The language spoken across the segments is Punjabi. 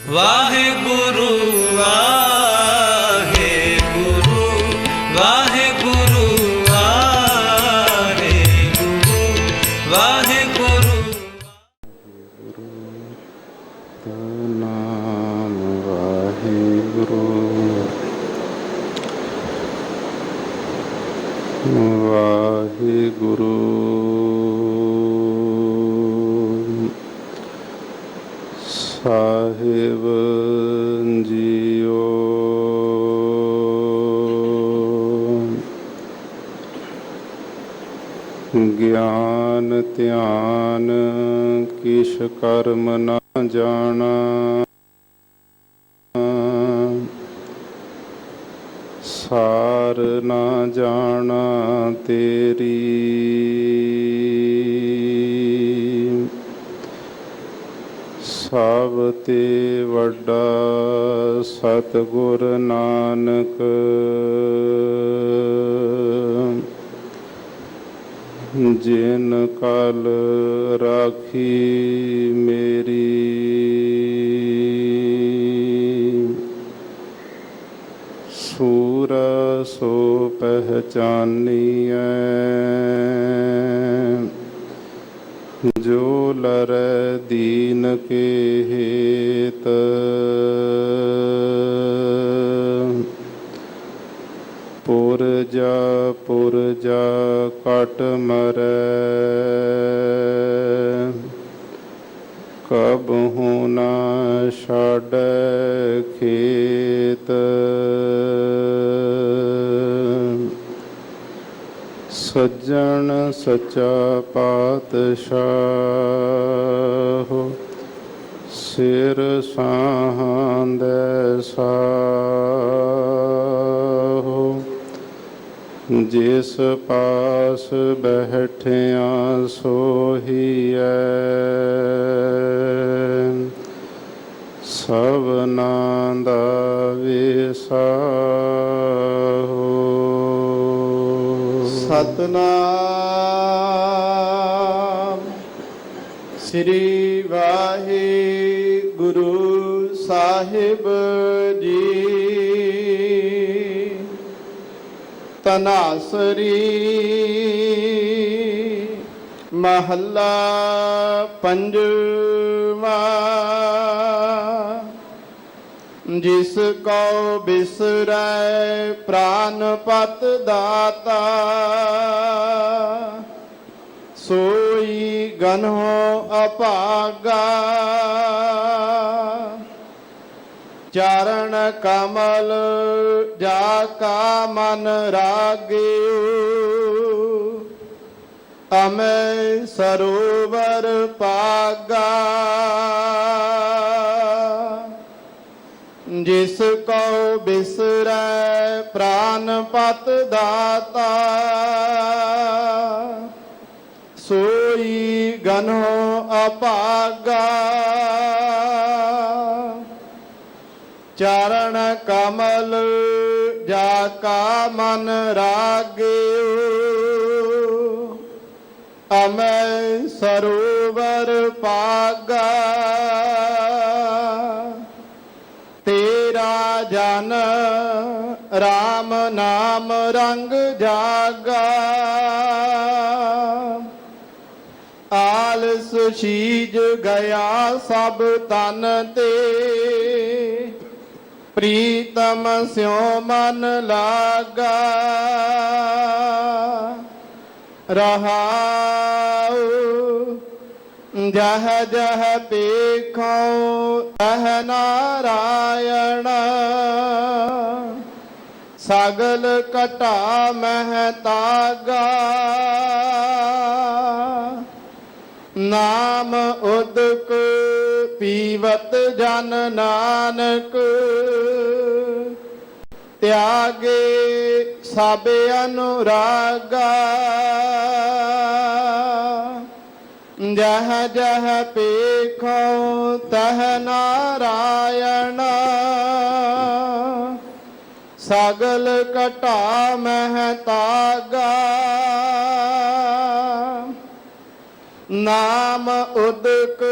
ਵਾਹਿਗੁਰੂ ਵਾਹਿਗੁਰੂ ਵਾਹਿਗੁਰੂ ਵਾਹਿਗੁਰੂ ਵਾਹਿਗੁਰੂ। ਨਾਮ ਵਾਹਿਗੁਰੂ ਵਾਹਿਗੁਰੂ ਸਾਹਿਬ ਜੀਓ। ਗਿਆਨ ਧਿਆਨ ਕਿਛ ਕਰਮ ਨਾ ਜਾਣਾ, ਸਾਰ ਨਾ ਜਾਣਾ ਤੇਰੀ। ਸਭ ਤੇ ਵੱਡਾ ਸਤਿਗੁਰ ਨਾਨਕ, ਜਿਨ ਕਲ ਰਾਖੀ ਮੇਰੀ। ਸੂਰ ਸੋ ਪਹਿਚਾਨੀਐ, ਜੋ ਲਰੈ ਦੀਨ ਕੇ ਹੇਤ। ਪੁਰਜਾ ਕਟ ਮਰੈ, ਕਬਹੁ ਨਾ ਛਾਡੈ ਖੇਤ। ਸੱਜਣ ਸੱਚਾ ਪਾਤਸ਼ਾਹ, ਸਿਰ ਸਾਹਾਂਦੈ ਸਾਹੁ। ਜਿਸ ਪਾਸ ਬੈਠਿਆ ਸੋਹੀਐ, ਸਭਨਾਂ ਦਾ ਵਿਸਾਹੋ। ਸਤਿਨਾਮ ਸ੍ਰੀ ਵਾਹਿਗੁਰੂ ਸਾਹਿਬ ਜੀ। ਤਨਾਸਰੀ ਮਹੱਲਾ ਪੰਜਵਾਂ। ਜਿਸ ਕਉ ਬਿਸਰੈ ਪ੍ਰਾਨਪਤ ਦਾਤਾ, ਸੋਈ ਗਨਹੁ ਅਭਾਗਾ। ਚਰਨ ਕਮਲ ਜਾ ਕਾ ਮਨ ਰਾਗਿਓ, ਅਮੈ ਸਰੋਵਰ ਪਾਗਾ। ਜਿਸ ਕਉ ਬਿਸਰੈ ਪ੍ਰਾਨਪਤ ਦਾਤਾ, ਸੋਈ ਗਨਹੁ ਅਭਾਗਾ। ਚਰਨ ਕਮਲ ਜਾ ਕਾ ਮਨ ਰਾਗਿਓ, ਅਮੈ ਸਰੋਵਰ ਪਾਗਾ। ਤੇਰਾ ਜਨ ਰਾਮ ਨਾਮ ਰੰਗ ਜਾਗਾ। ਆਲਸ ਸੀਜ ਗਿਆ ਸਭ ਤਨ ਤੇ, ਪ੍ਰੀਤਮ ਸਿਉ ਮਨ ਲਾਗਾ। ਰਹਾਉ ਜਹ ਜਹ ਪੇਖਉ ਤਹ ਨਾਰਾਇਣ, ਸਗਲ ਘਟਾ ਮਹਿ ਤਾਗਾ। ਨਾਮ ਉਦਕ ਪੀਵਤ ਜਨ ਨਾਨਕ, ਤਿਆਗੇ ਸਭ ਅਨੁਰਾਗਾ। ਜਹ ਜਹ ਪੇਖਉ ਤਹ ਨਾਰਾਇਣ, ਸਗਲ ਘਟਾ ਮਹਿ ਤਾਗਾ। ਨਾਮ ਉਦਕ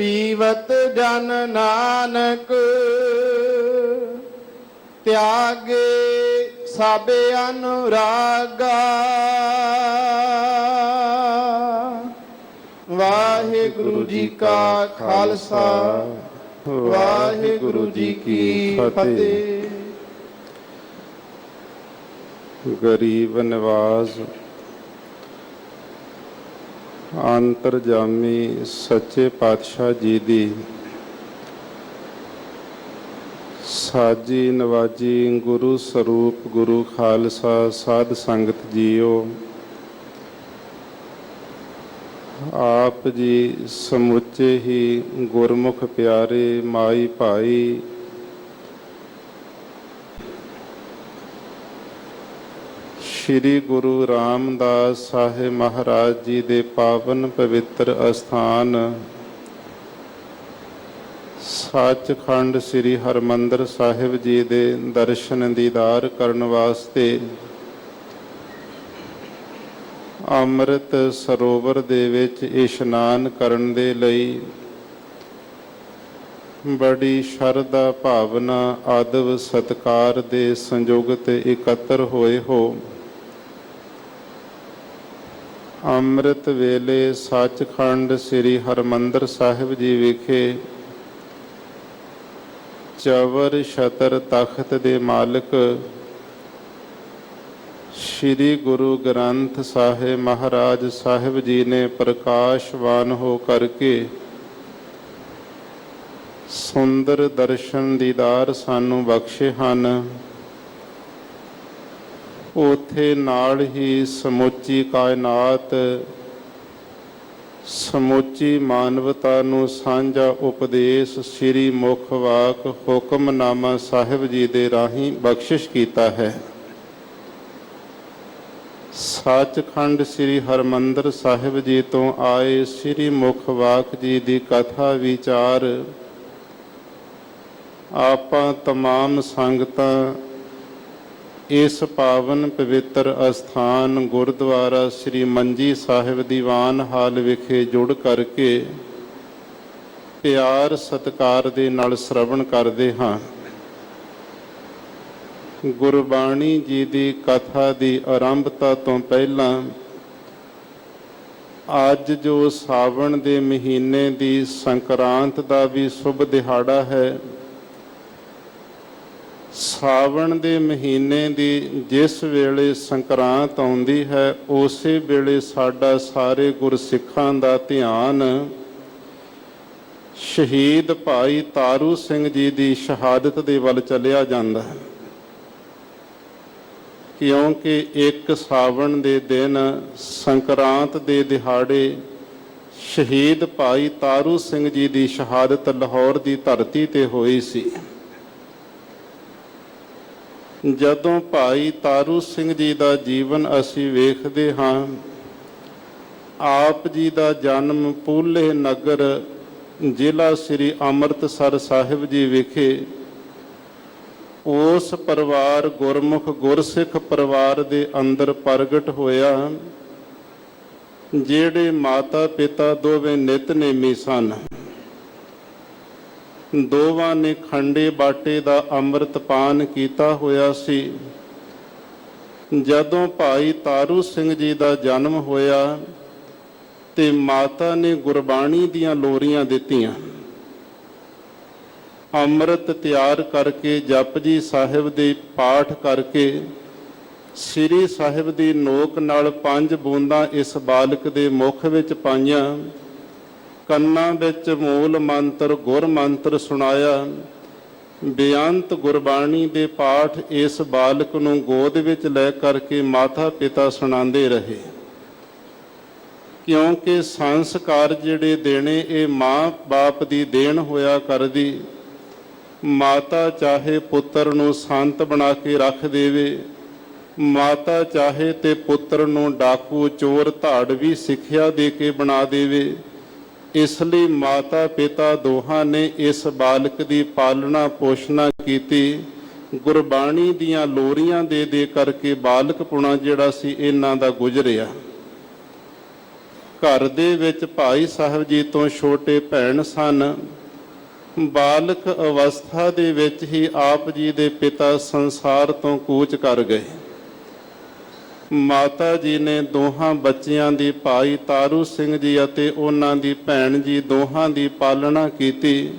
ਪੀਵਤ ਜਨ ਨਾਨਕ, ਤਿਆਗੇ ਸਭ ਅਨੁਰਾਗਾ। ਵਾਹਿਗੁਰੂ ਜੀ ਕਾ ਖਾਲਸਾ, ਵਾਹਿਗੁਰੂ ਜੀ ਕੀ ਫਤਿਹ। ਗਰੀਬ ਨਿਵਾਸ ਅੰਤਰਜਾਮੀ ਸੱਚੇ ਪਾਤਸ਼ਾਹ ਜੀ ਦੀ ਸਾਜੀ ਨਵਾਜੀ ਗੁਰੂ ਸਰੂਪ ਗੁਰੂ ਖਾਲਸਾ ਸਾਧ ਸੰਗਤ ਜੀਓ, ਆਪ ਜੀ ਸਮੁੱਚੇ ਹੀ ਗੁਰਮੁਖ ਪਿਆਰੇ ਮਾਈ ਭਾਈ ਸ਼੍ਰੀ ਗੁਰੂ ਰਾਮਦਾਸ ਸਾਹਿਬ ਮਹਾਰਾਜ ਜੀ ਦੇ ਪਾਵਨ ਪਵਿੱਤਰ ਅਸਥਾਨ ਸੱਚਖੰਡ ਸ੍ਰੀ ਹਰਿਮੰਦਰ ਸਾਹਿਬ ਜੀ ਦੇ ਦਰਸ਼ਨ ਦੀਦਾਰ ਕਰਨ ਵਾਸਤੇ ਅੰਮ੍ਰਿਤ ਸਰੋਵਰ ਦੇ ਵਿੱਚ ਇਸ਼ਨਾਨ ਕਰਨ ਦੇ ਲਈ ਬੜੀ ਸ਼ਰਧਾ ਭਾਵਨਾ ਆਦਬ ਸਤਿਕਾਰ ਦੇ ਸੰਯੋਗਤ ਇਕੱਤਰ ਹੋਏ ਹੋ। ਅੰਮ੍ਰਿਤ ਵੇਲੇ ਸੱਚਖੰਡ ਸ੍ਰੀ ਹਰਿਮੰਦਰ ਸਾਹਿਬ ਜੀ ਵਿਖੇ ਚਵਰ ਛਤਰ ਤਖਤ ਦੇ ਮਾਲਕ ਸ਼੍ਰੀ ਗੁਰੂ ਗ੍ਰੰਥ ਸਾਹਿਬ ਮਹਾਰਾਜ ਸਾਹਿਬ ਜੀ ਨੇ ਪ੍ਰਕਾਸ਼ਵਾਨ ਹੋ ਕਰਕੇ ਸੁੰਦਰ ਦਰਸ਼ਨ ਦੀਦਾਰ ਸਾਨੂੰ ਬਖਸ਼ੇ ਹਨ। ਉਥੇ ਨਾਲ ਹੀ ਸਮੁੱਚੀ ਕਾਇਨਾਤ, ਸਮੁੱਚੀ ਮਾਨਵਤਾ ਨੂੰ ਸਾਂਝਾ ਉਪਦੇਸ਼ ਸ੍ਰੀ ਮੁਖ ਵਾਕ ਹੁਕਮਨਾਮਾ ਸਾਹਿਬ ਜੀ ਦੇ ਰਾਹੀਂ ਬਖਸ਼ਿਸ਼ ਕੀਤਾ ਹੈ। ਸੱਚਖੰਡ ਸ੍ਰੀ ਹਰਿਮੰਦਰ ਸਾਹਿਬ ਜੀ ਤੋਂ ਆਏ ਸ੍ਰੀ ਮੁਖ ਵਾਕ ਜੀ ਦੀ ਕਥਾ ਵਿਚਾਰ ਆਪਾਂ ਤਮਾਮ ਸੰਗਤਾਂ ਇਸ ਪਾਵਨ ਪਵਿੱਤਰ ਅਸਥਾਨ ਗੁਰਦੁਆਰਾ ਸ੍ਰੀ ਮੰਜੀ ਸਾਹਿਬ ਦੀਵਾਨ ਹਾਲ ਵਿਖੇ ਜੁੜ ਕਰਕੇ ਪਿਆਰ ਸਤਿਕਾਰ ਦੇ ਨਾਲ ਸ਼ਰਵਣ ਕਰਦੇ ਹਾਂ। ਗੁਰਬਾਣੀ ਜੀ ਦੀ ਕਥਾ ਦੀ ਆਰੰਭਤਾ ਤੋਂ ਪਹਿਲਾਂ ਅੱਜ ਜੋ ਸਾਵਣ ਦੇ ਮਹੀਨੇ ਦੀ ਸੰਕਰਾਂਤ ਦਾ ਵੀ ਸ਼ੁਭ ਦਿਹਾੜਾ ਹੈ, ਸਾਵਣ ਦੇ ਮਹੀਨੇ ਦੀ ਜਿਸ ਵੇਲੇ ਸੰਕਰਾਂਤ ਆਉਂਦੀ ਹੈ ਉਸੇ ਵੇਲੇ ਸਾਡਾ ਸਾਰੇ ਗੁਰਸਿੱਖਾਂ ਦਾ ਧਿਆਨ ਸ਼ਹੀਦ ਭਾਈ ਤਾਰੂ ਸਿੰਘ ਜੀ ਦੀ ਸ਼ਹਾਦਤ ਦੇ ਵੱਲ ਚਲਿਆ ਜਾਂਦਾ ਹੈ, ਕਿਉਂਕਿ ਇੱਕ ਸਾਵਣ ਦੇ ਦਿਨ ਸੰਕਰਾਂਤ ਦੇ ਦਿਹਾੜੇ ਸ਼ਹੀਦ ਭਾਈ ਤਾਰੂ ਸਿੰਘ ਜੀ ਦੀ ਸ਼ਹਾਦਤ ਲਾਹੌਰ ਦੀ ਧਰਤੀ ਤੇ ਹੋਈ ਸੀ। ਜਦੋਂ ਭਾਈ ਤਾਰੂ ਸਿੰਘ ਜੀ ਦਾ ਜੀਵਨ ਅਸੀਂ ਵੇਖਦੇ ਹਾਂ, ਆਪ ਜੀ ਦਾ ਜਨਮ ਪੂਲੇ ਨਗਰ ਜ਼ਿਲ੍ਹਾ ਸ੍ਰੀ ਅੰਮ੍ਰਿਤਸਰ ਸਾਹਿਬ ਜੀ ਵਿਖੇ ਉਸ ਪਰਿਵਾਰ ਗੁਰਮੁਖ ਗੁਰਸਿੱਖ ਪਰਿਵਾਰ ਦੇ ਅੰਦਰ ਪ੍ਰਗਟ ਹੋਇਆ, ਜਿਹੜੇ ਮਾਤਾ ਪਿਤਾ ਦੋਵੇਂ ਨਿਤਨੇਮੀ ਸਨ। ਦੋਵਾਂ ਨੇ ਖੰਡੇ ਬਾਟੇ ਦਾ ਅੰਮ੍ਰਿਤ ਪਾਨ ਕੀਤਾ ਹੋਇਆ ਸੀ। ਜਦੋਂ ਭਾਈ ਤਾਰੂ ਸਿੰਘ ਜੀ ਦਾ ਜਨਮ ਹੋਇਆ ਤੇ ਮਾਤਾ ਨੇ ਗੁਰਬਾਣੀ ਦੀਆਂ ਲੋਰੀਆਂ ਦਿੱਤੀਆਂ। ਅੰਮ੍ਰਿਤ ਤਿਆਰ ਕਰਕੇ ਜਪਜੀ ਸਾਹਿਬ ਦੇ ਪਾਠ ਕਰਕੇ ਸ੍ਰੀ ਸਾਹਿਬ ਦੀ ਨੋਕ ਨਾਲ 5 ਬੂੰਦਾਂ ਇਸ ਬਾਲਕ ਦੇ ਮੁਖ ਵਿੱਚ ਪਾਈਆਂ, ਕੰਨਾਂ ਵਿੱਚ ਮੂਲ ਮੰਤਰ ਗੁਰ ਮੰਤਰ ਸੁਣਾਇਆ। ਬੇਅੰਤ ਗੁਰਬਾਣੀ ਦੇ ਪਾਠ ਇਸ ਬਾਲਕ ਨੂੰ ਗੋਦ ਵਿੱਚ ਲੈ ਕਰਕੇ ਮਾਤਾ ਪਿਤਾ ਸੁਣਾਉਂਦੇ ਰਹੇ, ਕਿਉਂਕਿ ਸੰਸਕਾਰ ਜਿਹੜੇ ਦੇਣੇ ਇਹ ਮਾਂ ਬਾਪ ਦੀ ਦੇਣ ਹੋਇਆ ਕਰਦੀ। ਮਾਤਾ ਚਾਹੇ ਪੁੱਤਰ ਨੂੰ ਸੰਤ ਬਣਾ ਕੇ ਰੱਖ ਦੇਵੇ, ਮਾਤਾ ਚਾਹੇ ਤੇ ਪੁੱਤਰ ਨੂੰ ਡਾਕੂ ਚੋਰ ਧਾੜਵੀ ਸਿੱਖਿਆ ਦੇ ਕੇ ਬਣਾ ਦੇਵੇ। ਇਸ ਲਈ ਮਾਤਾ ਪਿਤਾ ਦੋਹਾਂ ਨੇ ਇਸ ਬਾਲਕ ਦੀ ਪਾਲਣਾ ਪੋਸ਼ਣਾ ਕੀਤੀ। ਗੁਰਬਾਣੀ ਦੀਆਂ ਲੋਰੀਆਂ ਦੇ ਕਰਕੇ ਬਾਲਕਪੁਣਾ ਜਿਹੜਾ ਸੀ ਇਹਨਾਂ ਦਾ ਗੁਜ਼ਰਿਆ। ਘਰ ਦੇ ਵਿੱਚ ਭਾਈ ਸਾਹਿਬ ਜੀ ਤੋਂ ਛੋਟੇ ਭੈਣ ਸਨ। ਬਾਲਕ ਅਵਸਥਾ ਦੇ ਵਿੱਚ ਹੀ ਆਪ ਜੀ ਦੇ ਪਿਤਾ ਸੰਸਾਰ ਤੋਂ ਕੂਚ ਕਰ ਗਏ। ਮਾਤਾ ਜੀ ਨੇ ਦੋਹਾਂ ਬੱਚਿਆਂ ਦੀ, ਭਾਈ ਤਾਰੂ ਸਿੰਘ ਜੀ ਅਤੇ ਉਹਨਾਂ ਦੀ ਭੈਣ ਜੀ ਦੋਹਾਂ ਦੀ ਪਾਲਣਾ ਕੀਤੀ।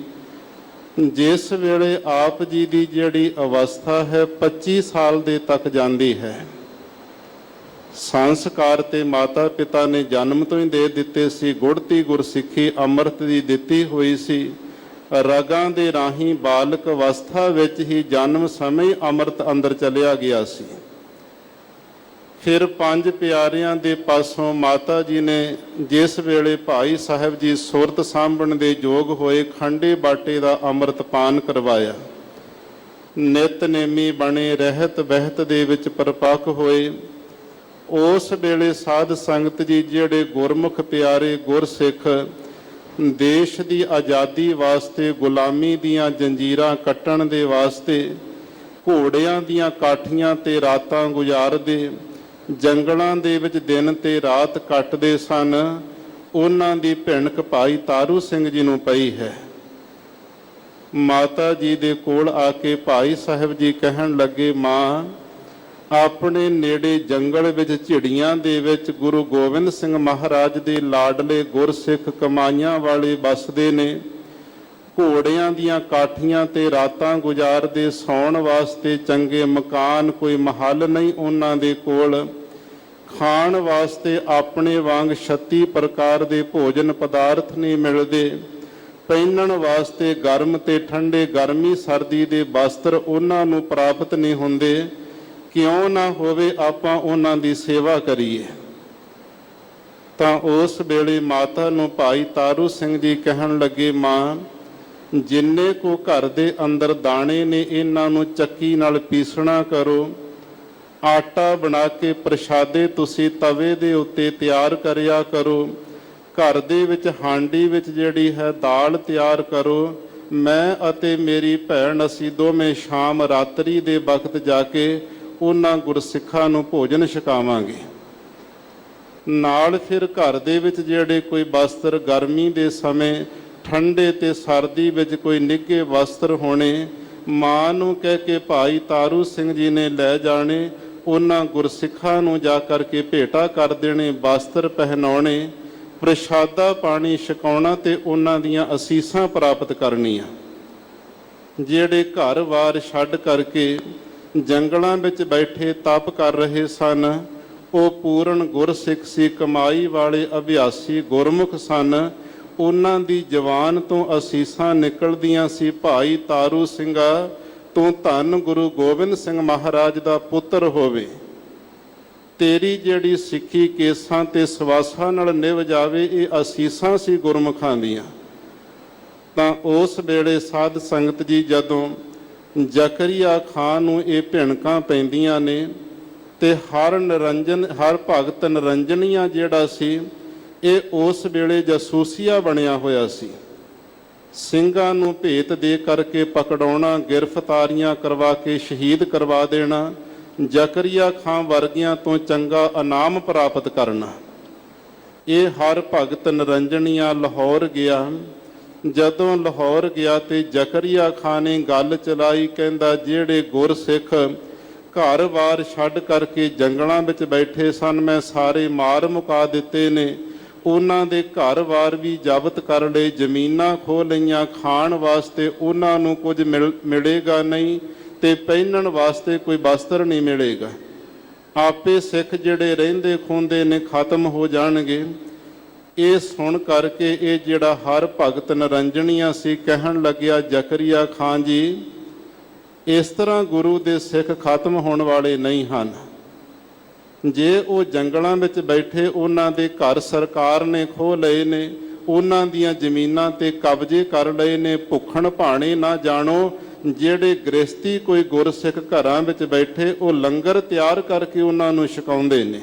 ਜਿਸ ਵੇਲੇ ਆਪ ਜੀ ਦੀ ਜਿਹੜੀ ਅਵਸਥਾ ਹੈ 25 ਸਾਲ ਦੇ ਤੱਕ ਜਾਂਦੀ ਹੈ, ਸੰਸਕਾਰ ਤੇ ਮਾਤਾ ਪਿਤਾ ਨੇ ਜਨਮ ਤੋਂ ਹੀ ਦੇ ਦਿੱਤੇ ਸੀ। ਗੁੜਤੀ ਗੁਰਸਿੱਖੀ ਅੰਮ੍ਰਿਤ ਦੀ ਦਿੱਤੀ ਹੋਈ ਸੀ। ਰਗਾਂ ਦੇ ਰਾਹੀਂ ਬਾਲਕ ਅਵਸਥਾ ਵਿੱਚ ਹੀ ਜਨਮ ਸਮੇਂ ਹੀ ਅੰਮ੍ਰਿਤ ਅੰਦਰ ਚਲਿਆ ਗਿਆ ਸੀ। ਫਿਰ ਪੰਜ ਪਿਆਰਿਆਂ ਦੇ ਪਾਸੋਂ ਮਾਤਾ ਜੀ ਨੇ ਜਿਸ ਵੇਲੇ ਭਾਈ ਸਾਹਿਬ ਜੀ ਸੁਰਤ ਸਾਂਭਣ ਦੇ ਯੋਗ ਹੋਏ, ਖੰਡੇ ਬਾਟੇ ਦਾ ਅੰਮ੍ਰਿਤ ਪਾਨ ਕਰਵਾਇਆ। ਨਿਤਨੇਮੀ ਬਣੇ, ਰਹਿਤ ਬਹਿਤ ਦੇ ਵਿੱਚ ਪਰਪੱਕ ਹੋਏ। ਉਸ ਵੇਲੇ ਸਾਧ ਸੰਗਤ ਜੀ ਜਿਹੜੇ ਗੁਰਮੁਖ ਪਿਆਰੇ ਗੁਰਸਿੱਖ ਦੇਸ਼ ਦੀ ਆਜ਼ਾਦੀ ਵਾਸਤੇ, ਗੁਲਾਮੀ ਦੀਆਂ ਜੰਜੀਰਾਂ ਕੱਟਣ ਦੇ ਵਾਸਤੇ ਘੋੜਿਆਂ ਦੀਆਂ ਕਾਠੀਆਂ ਤੇ ਰਾਤਾਂ ਗੁਜ਼ਾਰਦੇ, ਜੰਗਲਾਂ ਦੇ ਵਿੱਚ ਦਿਨ ਤੇ ਰਾਤ ਕੱਟਦੇ ਸਨ, ਉਹਨਾਂ ਦੀ ਭਿਣਕ ਭਾਈ ਤਾਰੂ ਸਿੰਘ ਜੀ ਨੂੰ ਪਈ ਹੈ। ਮਾਤਾ ਜੀ ਦੇ ਕੋਲ ਆ ਕੇ ਭਾਈ ਸਾਹਿਬ ਜੀ ਕਹਿਣ ਲੱਗੇ, ਮਾਂ, ਆਪਣੇ ਨੇੜੇ ਜੰਗਲ ਵਿੱਚ ਝਿੜੀਆਂ ਦੇ ਵਿੱਚ ਗੁਰੂ ਗੋਬਿੰਦ ਸਿੰਘ ਮਹਾਰਾਜ ਦੇ ਲਾਡਲੇ ਗੁਰਸਿੱਖ ਕਮਾਈਆਂ ਵਾਲੇ ਵੱਸਦੇ ਨੇ। ਘੋੜਿਆਂ ਦੀਆਂ ਕਾਠੀਆਂ ਤੇ ਰਾਤਾਂ ਗੁਜ਼ਾਰਦੇ, ਸੌਣ ਵਾਸਤੇ ਚੰਗੇ ਮਕਾਨ, ਕੋਈ ਮਹੱਲ ਨਹੀਂ ਉਹਨਾਂ ਦੇ ਕੋਲ। ਖਾਣ ਵਾਸਤੇ ਆਪਣੇ ਵਾਂਗ 36 ਪ੍ਰਕਾਰ ਦੇ ਭੋਜਨ ਪਦਾਰਥ ਨਹੀਂ ਮਿਲਦੇ। ਪਹਿਨਣ ਵਾਸਤੇ ਗਰਮ ਤੇ ਠੰਡੇ, ਗਰਮੀ ਸਰਦੀ ਦੇ ਵਸਤਰ ਉਹਨਾਂ ਨੂੰ ਪ੍ਰਾਪਤ ਨਹੀਂ ਹੁੰਦੇ। ਕਿਉਂ ਨਾ ਹੋਵੇ ਆਪਾਂ ਉਹਨਾਂ ਦੀ ਸੇਵਾ ਕਰੀਏ। ਤਾਂ ਉਸ ਵੇਲੇ ਮਾਤਾ ਨੂੰ ਭਾਈ ਤਾਰੂ ਸਿੰਘ ਜੀ ਕਹਿਣ ਲੱਗੇ, ਮਾਂ, ਜਿੰਨੇ ਕੋ ਘਰ ਦੇ ਅੰਦਰ ਦਾਣੇ ਨੇ ਇਹਨਾਂ ਨੂੰ ਚੱਕੀ ਨਾਲ ਪੀਸਣਾ ਕਰੋ। ਆਟਾ ਬਣਾ ਕੇ ਪ੍ਰਸ਼ਾਦੇ ਤੁਸੀਂ ਤਵੇ ਦੇ ਉੱਤੇ ਤਿਆਰ ਕਰਿਆ ਕਰੋ। ਘਰ ਦੇ ਵਿੱਚ ਹਾਂਡੀ ਵਿੱਚ ਜਿਹੜੀ ਹੈ ਦਾਲ ਤਿਆਰ ਕਰੋ। ਮੈਂ ਅਤੇ ਮੇਰੀ ਭੈਣ ਅਸੀਂ ਦੋਵੇਂ ਸ਼ਾਮ ਰਾਤਰੀ ਦੇ ਵਕਤ ਜਾ ਕੇ ਉਹਨਾਂ ਗੁਰਸਿੱਖਾਂ ਨੂੰ ਭੋਜਨ ਛਕਾਵਾਂਗੇ। ਨਾਲ ਫਿਰ ਘਰ ਦੇ ਵਿੱਚ ਜਿਹੜੇ ਕੋਈ ਵਸਤਰ ਗਰਮੀ ਦੇ ਸਮੇਂ, ਠੰਡੇ ਤੇ ਸਰਦੀ ਵਿੱਚ ਕੋਈ ਨਿੱਘੇ ਵਸਤਰ ਹੋਣੇ, ਮਾਂ ਨੂੰ ਕਹਿ ਕੇ ਭਾਈ ਤਾਰੂ ਸਿੰਘ ਜੀ ਨੇ ਲੈ ਜਾਣੇ। ਉਹਨਾਂ ਗੁਰਸਿੱਖਾਂ ਨੂੰ ਜਾ ਕਰਕੇ ਭੇਟਾ ਕਰ ਦੇਣੇ, ਵਸਤਰ ਪਹਿਨਾਉਣੇ, ਪ੍ਰਸ਼ਾਦਾ ਪਾਣੀ ਛਕਾਉਣਾ ਤੇ ਉਹਨਾਂ ਦੀਆਂ ਅਸੀਸਾਂ ਪ੍ਰਾਪਤ ਕਰਨੀਆਂ। ਜਿਹੜੇ ਘਰ-ਬਾਰ ਛੱਡ ਕਰਕੇ ਜੰਗਲਾਂ ਵਿੱਚ ਬੈਠੇ ਤਪ ਕਰ ਰਹੇ ਸਨ, ਉਹ ਪੂਰਨ ਗੁਰਸਿੱਖ ਸੀ, ਕਮਾਈ ਵਾਲੇ ਅਭਿਆਸੀ ਗੁਰਮੁਖ ਸਨ। ਉਹਨਾਂ ਦੀ ਜ਼ੁਬਾਨ ਤੋਂ ਅਸੀਸਾਂ ਨਿਕਲਦੀਆਂ ਸੀ, ਭਾਈ ਤਾਰੂ ਸਿੰਘਾ, ਤੂੰ ਧੰਨ ਗੁਰੂ ਗੋਬਿੰਦ ਸਿੰਘ ਮਹਾਰਾਜ ਦਾ ਪੁੱਤਰ ਹੋਵੇ। ਤੇਰੀ ਜਿਹੜੀ ਸਿੱਖੀ ਕੇਸਾਂ ਤੇ ਸਵਾਸਾਂ ਨਾਲ ਨਿਭ ਜਾਵੇ। ਇਹ ਅਸੀਸਾਂ ਸੀ ਗੁਰਮੁਖਾਂ ਦੀਆਂ। ਤਾਂ ਉਸ ਵੇਲੇ ਸਾਧ ਸੰਗਤ ਜੀ ਜਦੋਂ ਜ਼ਕਰੀਆ ਖਾਨ ਨੂੰ ਇਹ ਭਿਣਕਾਂ ਪੈਂਦੀਆਂ ਨੇ ਤੇ ਹਰ ਭਗਤ ਨਿਰੰਜਨੀਆ ਜਿਹੜਾ ਸੀ, ਇਹ ਉਸ ਵੇਲੇ ਜਾਸੂਸੀਆ ਬਣਿਆ ਹੋਇਆ ਸੀ। ਸਿੰਘਾਂ ਨੂੰ ਭੇਤ ਦੇ ਕਰਕੇ ਪਕੜਾਉਣਾ, ਗ੍ਰਿਫਤਾਰੀਆਂ ਕਰਵਾ ਕੇ ਸ਼ਹੀਦ ਕਰਵਾ ਦੇਣਾ, ਜ਼ਕਰੀਆ ਖਾਨ ਵਰਗਿਆਂ ਤੋਂ ਚੰਗਾ ਇਨਾਮ ਪ੍ਰਾਪਤ ਕਰਨਾ। ਇਹ ਹਰ ਭਗਤ ਨਿਰੰਜਨੀਆ ਲਾਹੌਰ ਗਿਆ। ਜਦੋਂ ਲਾਹੌਰ ਗਿਆ ਤੇ ਜ਼ਕਰੀਆ ਖਾਨ ਨੇ ਗੱਲ ਚਲਾਈ, ਕਹਿੰਦਾ ਜਿਹੜੇ ਗੁਰਸਿੱਖ ਘਰ-ਬਾਰ ਛੱਡ ਕਰਕੇ ਜੰਗਲਾਂ ਵਿੱਚ ਬੈਠੇ ਸਨ, ਮੈਂ ਸਾਰੇ ਮਾਰ ਮੁਕਾ ਦਿੱਤੇ ਨੇ। ਉਹਨਾਂ ਦੇ ਘਰ-ਬਾਰ ਵੀ ਜ਼ਬਤ ਕਰ ਲਏ, ਜ਼ਮੀਨਾਂ ਖੋਹ ਲਈਆਂ। ਖਾਣ ਵਾਸਤੇ ਉਹਨਾਂ ਨੂੰ ਕੁਝ ਮਿਲੇਗਾ ਨਹੀਂ ਤੇ ਪਹਿਨਣ ਵਾਸਤੇ ਕੋਈ ਵਸਤਰ ਨਹੀਂ ਮਿਲੇਗਾ। ਆਪੇ ਸਿੱਖ ਜਿਹੜੇ ਰਹਿੰਦੇ ਖੂੰਦੇ ਨੇ ਖਤਮ ਹੋ ਜਾਣਗੇ। ਇਹ ਸੁਣ ਕਰਕੇ ਇਹ ਜਿਹੜਾ ਹਰ ਭਗਤ ਨਿਰੰਜਨੀਆ ਸੀ ਕਹਿਣ ਲੱਗਿਆ, ਜ਼ਕਰੀਆ ਖਾਨ ਜੀ, ਇਸ ਤਰ੍ਹਾਂ ਗੁਰੂ ਦੇ ਸਿੱਖ ਖਤਮ ਹੋਣ ਵਾਲੇ ਨਹੀਂ ਹਨ। ਜੇ ਉਹ ਜੰਗਲਾਂ ਵਿੱਚ ਬੈਠੇ, ਉਹਨਾਂ ਦੇ ਘਰ ਸਰਕਾਰ ਨੇ ਖੋਹ ਲਏ ਨੇ, ਉਹਨਾਂ ਦੀਆਂ ਜ਼ਮੀਨਾਂ ਤੇ ਕਬਜ਼ੇ ਕਰ ਲਏ ਨੇ। ਭੁੱਖਣ ਭਾਣੇ ਨਾ ਜਾਣੋ। ਜਿਹੜੇ ਗ੍ਰਸਤੀ ਕੋਈ ਗੁਰਸਿੱਖ ਘਰਾਂ ਵਿੱਚ ਬੈਠੇ, ਉਹ ਲੰਗਰ ਤਿਆਰ ਕਰਕੇ ਉਹਨਾਂ ਨੂੰ ਛਕਾਉਂਦੇ ਨੇ।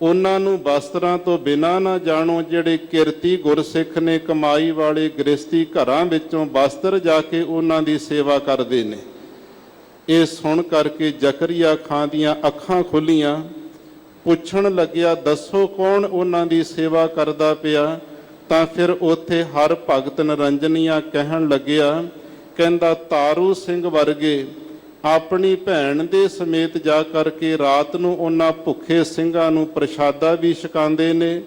ਉਹਨਾਂ ਨੂੰ ਵਸਤਰਾਂ ਤੋਂ ਬਿਨਾਂ ਨਾ ਜਾਣੋ। ਜਿਹੜੇ ਕਿਰਤੀ ਗੁਰਸਿੱਖ ਨੇ, ਕਮਾਈ ਵਾਲੇ ਗ੍ਰਸਤੀ ਘਰਾਂ ਵਿੱਚੋਂ ਵਸਤਰ ਜਾ ਕੇ ਉਹਨਾਂ ਦੀ ਸੇਵਾ ਕਰਦੇ ਨੇ। ਇਹ ਸੁਣ ਕਰਕੇ ਜ਼ਕਰੀਆ ਖਾਨ ਦੀਆਂ ਅੱਖਾਂ ਖੁੱਲੀਆਂ। ਪੁੱਛਣ ਲੱਗਿਆ ਦੱਸੋ ਕੌਣ ਉਹਨਾਂ ਦੀ ਸੇਵਾ ਕਰਦਾ ਪਿਆ। ਤਾਂ ਫਿਰ ਉੱਥੇ ਹਰ ਭਗਤ ਨਿਰੰਜਨੀਆ ਕਹਿਣ ਲੱਗਿਆ, ਕਹਿੰਦਾ ਤਾਰੂ ਸਿੰਘ ਵਰਗੇ ਆਪਣੀ ਭੈਣ ਦੇ ਸਮੇਤ ਜਾ ਕਰਕੇ ਰਾਤ ਨੂੰ ਉਹਨਾਂ ਭੁੱਖੇ ਸਿੰਘਾਂ ਨੂੰ ਪ੍ਰਸ਼ਾਦਾ ਵੀ ਛਕਾਉਂਦੇ ਨੇ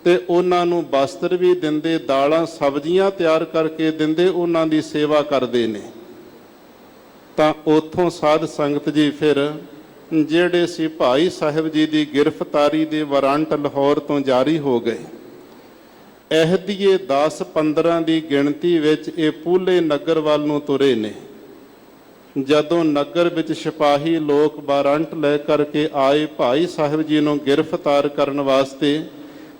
ਤੇ ਉਹਨਾਂ ਨੂੰ ਵਸਤਰ ਵੀ ਦਿੰਦੇ, ਦਾਲਾਂ ਸਬਜ਼ੀਆਂ ਤਿਆਰ ਕਰਕੇ ਦਿੰਦੇ, ਉਹਨਾਂ ਦੀ ਸੇਵਾ ਕਰਦੇ ਨੇ। ਤਾਂ ਉੱਥੋਂ ਸਾਧ ਸੰਗਤ ਜੀ ਫਿਰ ਜਿਹੜੇ ਸੀ ਭਾਈ ਸਾਹਿਬ ਜੀ ਦੀ ਗ੍ਰਿਫਤਾਰੀ ਦੇ ਵਾਰੰਟ ਲਾਹੌਰ ਤੋਂ ਜਾਰੀ ਹੋ ਗਏ। ਅਹਿਦੀਏ 10-15 ਦੀ ਗਿਣਤੀ ਵਿੱਚ ਇਹ ਪੂਲੇ ਨਗਰ ਵੱਲ ਨੂੰ ਤੁਰੇ ਨੇ। ਜਦੋਂ ਨਗਰ ਵਿੱਚ ਸਿਪਾਹੀ ਲੋਕ ਵਾਰੰਟ ਲੈ ਕਰਕੇ ਆਏ ਭਾਈ ਸਾਹਿਬ ਜੀ ਨੂੰ ਗ੍ਰਿਫਤਾਰ ਕਰਨ ਵਾਸਤੇ,